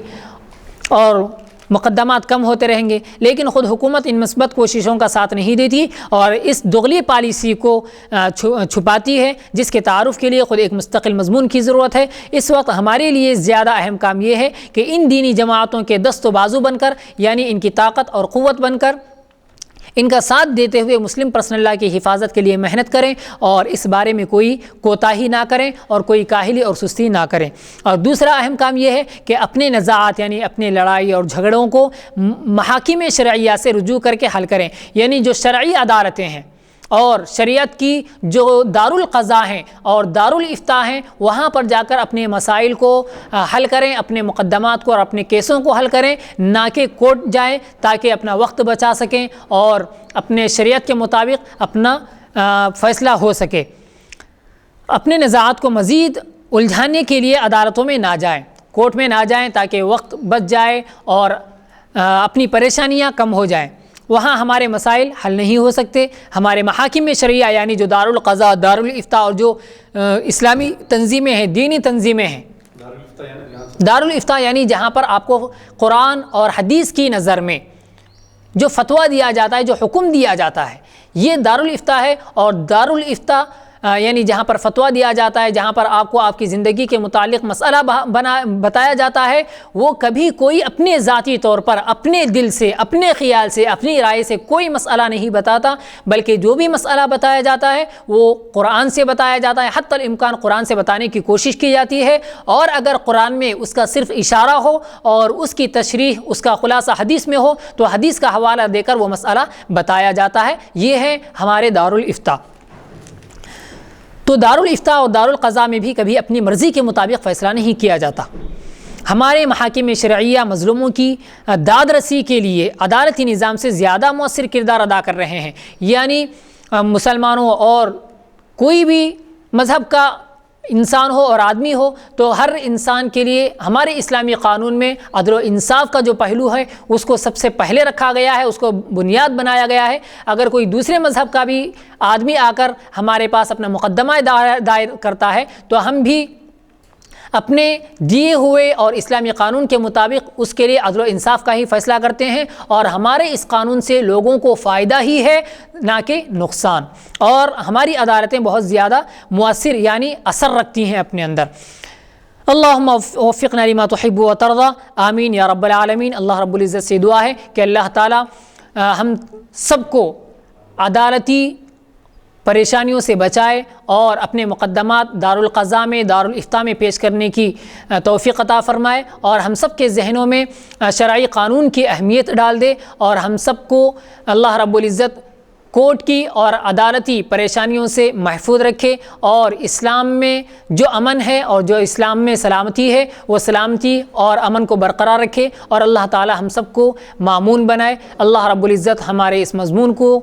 [SPEAKER 1] اور مقدمات کم ہوتے رہیں گے۔ لیکن خود حکومت ان مثبت کوششوں کا ساتھ نہیں دیتی اور اس دغلی پالیسی کو چھپاتی ہے، جس کے تعارف کے لیے خود ایک مستقل مضمون کی ضرورت ہے۔ اس وقت ہمارے لیے زیادہ اہم کام یہ ہے کہ ان دینی جماعتوں کے دست و بازو بن کر، یعنی ان کی طاقت اور قوت بن کر، ان کا ساتھ دیتے ہوئے مسلم پرسنل لاء کی حفاظت کے لیے محنت کریں اور اس بارے میں کوئی کوتاہی نہ کریں اور کوئی کاہلی اور سستی نہ کریں۔ اور دوسرا اہم کام یہ ہے کہ اپنے نزاعات یعنی اپنے لڑائی اور جھگڑوں کو محاکم شرعیہ سے رجوع کر کے حل کریں، یعنی جو شرعی عدالتیں ہیں اور شریعت کی جو دارالقضاء ہیں اور دارالافتاء ہیں وہاں پر جا کر اپنے مسائل کو حل کریں، اپنے مقدمات کو اور اپنے کیسوں کو حل کریں، نہ کہ کورٹ جائیں تاکہ اپنا وقت بچا سکیں اور اپنے شریعت کے مطابق اپنا فیصلہ ہو سکے۔ اپنے نزاعات کو مزید الجھانے کے لیے عدالتوں میں نہ جائیں، کورٹ میں نہ جائیں تاکہ وقت بچ جائے اور اپنی پریشانیاں کم ہو جائیں۔ وہاں ہمارے مسائل حل نہیں ہو سکتے۔ ہمارے محاکم شرعیہ یعنی جو دارالقضاء، دارالافتاء اور جو اسلامی تنظیمیں ہیں، دینی تنظیمیں ہیں، دارالافتاء یعنی جہاں پر آپ کو قرآن اور حدیث کی نظر میں جو فتویٰ دیا جاتا ہے، جو حکم دیا جاتا ہے، یہ دارالافتاء ہے۔ اور دارالافتاء یعنی جہاں پر فتویٰ دیا جاتا ہے، جہاں پر آپ کو آپ کی زندگی کے متعلق مسئلہ بتایا جاتا ہے، وہ کبھی کوئی اپنے ذاتی طور پر اپنے دل سے، اپنے خیال سے، اپنی رائے سے کوئی مسئلہ نہیں بتاتا، بلکہ جو بھی مسئلہ بتایا جاتا ہے وہ قرآن سے بتایا جاتا ہے، حتی الامکان قرآن سے بتانے کی کوشش کی جاتی ہے، اور اگر قرآن میں اس کا صرف اشارہ ہو اور اس کی تشریح، اس کا خلاصہ حدیث میں ہو تو حدیث کا حوالہ دے کر وہ مسئلہ بتایا جاتا ہے۔ یہ ہے ہمارے دارالافتاء۔ تو دارالافتاء اور دارالقضاء میں بھی کبھی اپنی مرضی کے مطابق فیصلہ نہیں کیا جاتا۔ ہمارے محاکم شرعیہ مظلوموں کی داد رسی کے لیے عدالتی نظام سے زیادہ مؤثر کردار ادا کر رہے ہیں، یعنی مسلمانوں اور کوئی بھی مذہب کا انسان ہو اور آدمی ہو تو ہر انسان کے لیے ہمارے اسلامی قانون میں عدل و انصاف کا جو پہلو ہے اس کو سب سے پہلے رکھا گیا ہے، اس کو بنیاد بنایا گیا ہے۔ اگر کوئی دوسرے مذہب کا بھی آدمی آ کر ہمارے پاس اپنا مقدمہ دائر کرتا ہے تو ہم بھی اپنے دیے ہوئے اور اسلامی قانون کے مطابق اس کے لیے عدل و انصاف کا ہی فیصلہ کرتے ہیں، اور ہمارے اس قانون سے لوگوں کو فائدہ ہی ہے نہ کہ نقصان، اور ہماری عدالتیں بہت زیادہ مؤثر یعنی اثر رکھتی ہیں اپنے اندر۔ اللہم وفقنا لما تحب و ترضى، آمین یا رب العالمین۔ اللہ رب العزت سے دعا ہے کہ اللہ تعالی ہم سب کو عدالتی پریشانیوں سے بچائے اور اپنے مقدمات دارالقضاء میں، دارالافتاء میں پیش کرنے کی توفیق عطا فرمائے، اور ہم سب کے ذہنوں میں شرعی قانون کی اہمیت ڈال دے، اور ہم سب کو اللہ رب العزت کورٹ کی اور عدالتی پریشانیوں سے محفوظ رکھے، اور اسلام میں جو امن ہے اور جو اسلام میں سلامتی ہے وہ سلامتی اور امن کو برقرار رکھے، اور اللہ تعالی ہم سب کو مامون بنائے۔ اللہ رب العزت ہمارے اس مضمون کو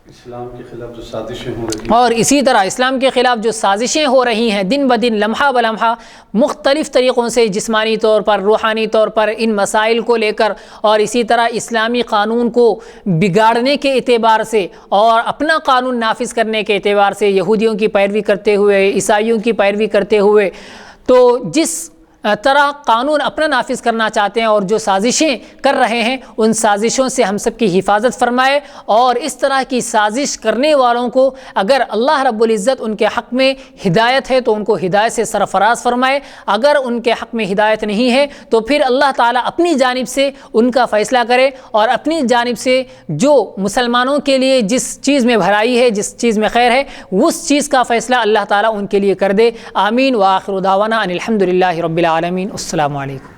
[SPEAKER 2] اسلام کے خلاف جو سازشیں ہو رہی ہیں،
[SPEAKER 1] اور اسی طرح اسلام کے خلاف جو سازشیں ہو رہی ہیں دن بدن، لمحہ بلمحہ، مختلف طریقوں سے، جسمانی طور پر، روحانی طور پر، ان مسائل کو لے کر، اور اسی طرح اسلامی قانون کو بگاڑنے کے اعتبار سے اور اپنا قانون نافذ کرنے کے اعتبار سے یہودیوں کی پیروی کرتے ہوئے، عیسائیوں کی پیروی کرتے ہوئے، تو جس طرح قانون اپنا نافذ کرنا چاہتے ہیں اور جو سازشیں کر رہے ہیں ان سازشوں سے ہم سب کی حفاظت فرمائے، اور اس طرح کی سازش کرنے والوں کو اگر اللہ رب العزت ان کے حق میں ہدایت ہے تو ان کو ہدایت سے سرفراز فرمائے، اگر ان کے حق میں ہدایت نہیں ہے تو پھر اللہ تعالیٰ اپنی جانب سے ان کا فیصلہ کرے، اور اپنی جانب سے جو مسلمانوں کے لیے جس چیز میں بھلائی ہے، جس چیز میں خیر ہے، اس چیز کا فیصلہ اللہ تعالیٰ ان کے لیے کر دے۔ آمین۔ وآخر دعوانا ان الحمد للہ رب العالمین۔ السلام علیکم۔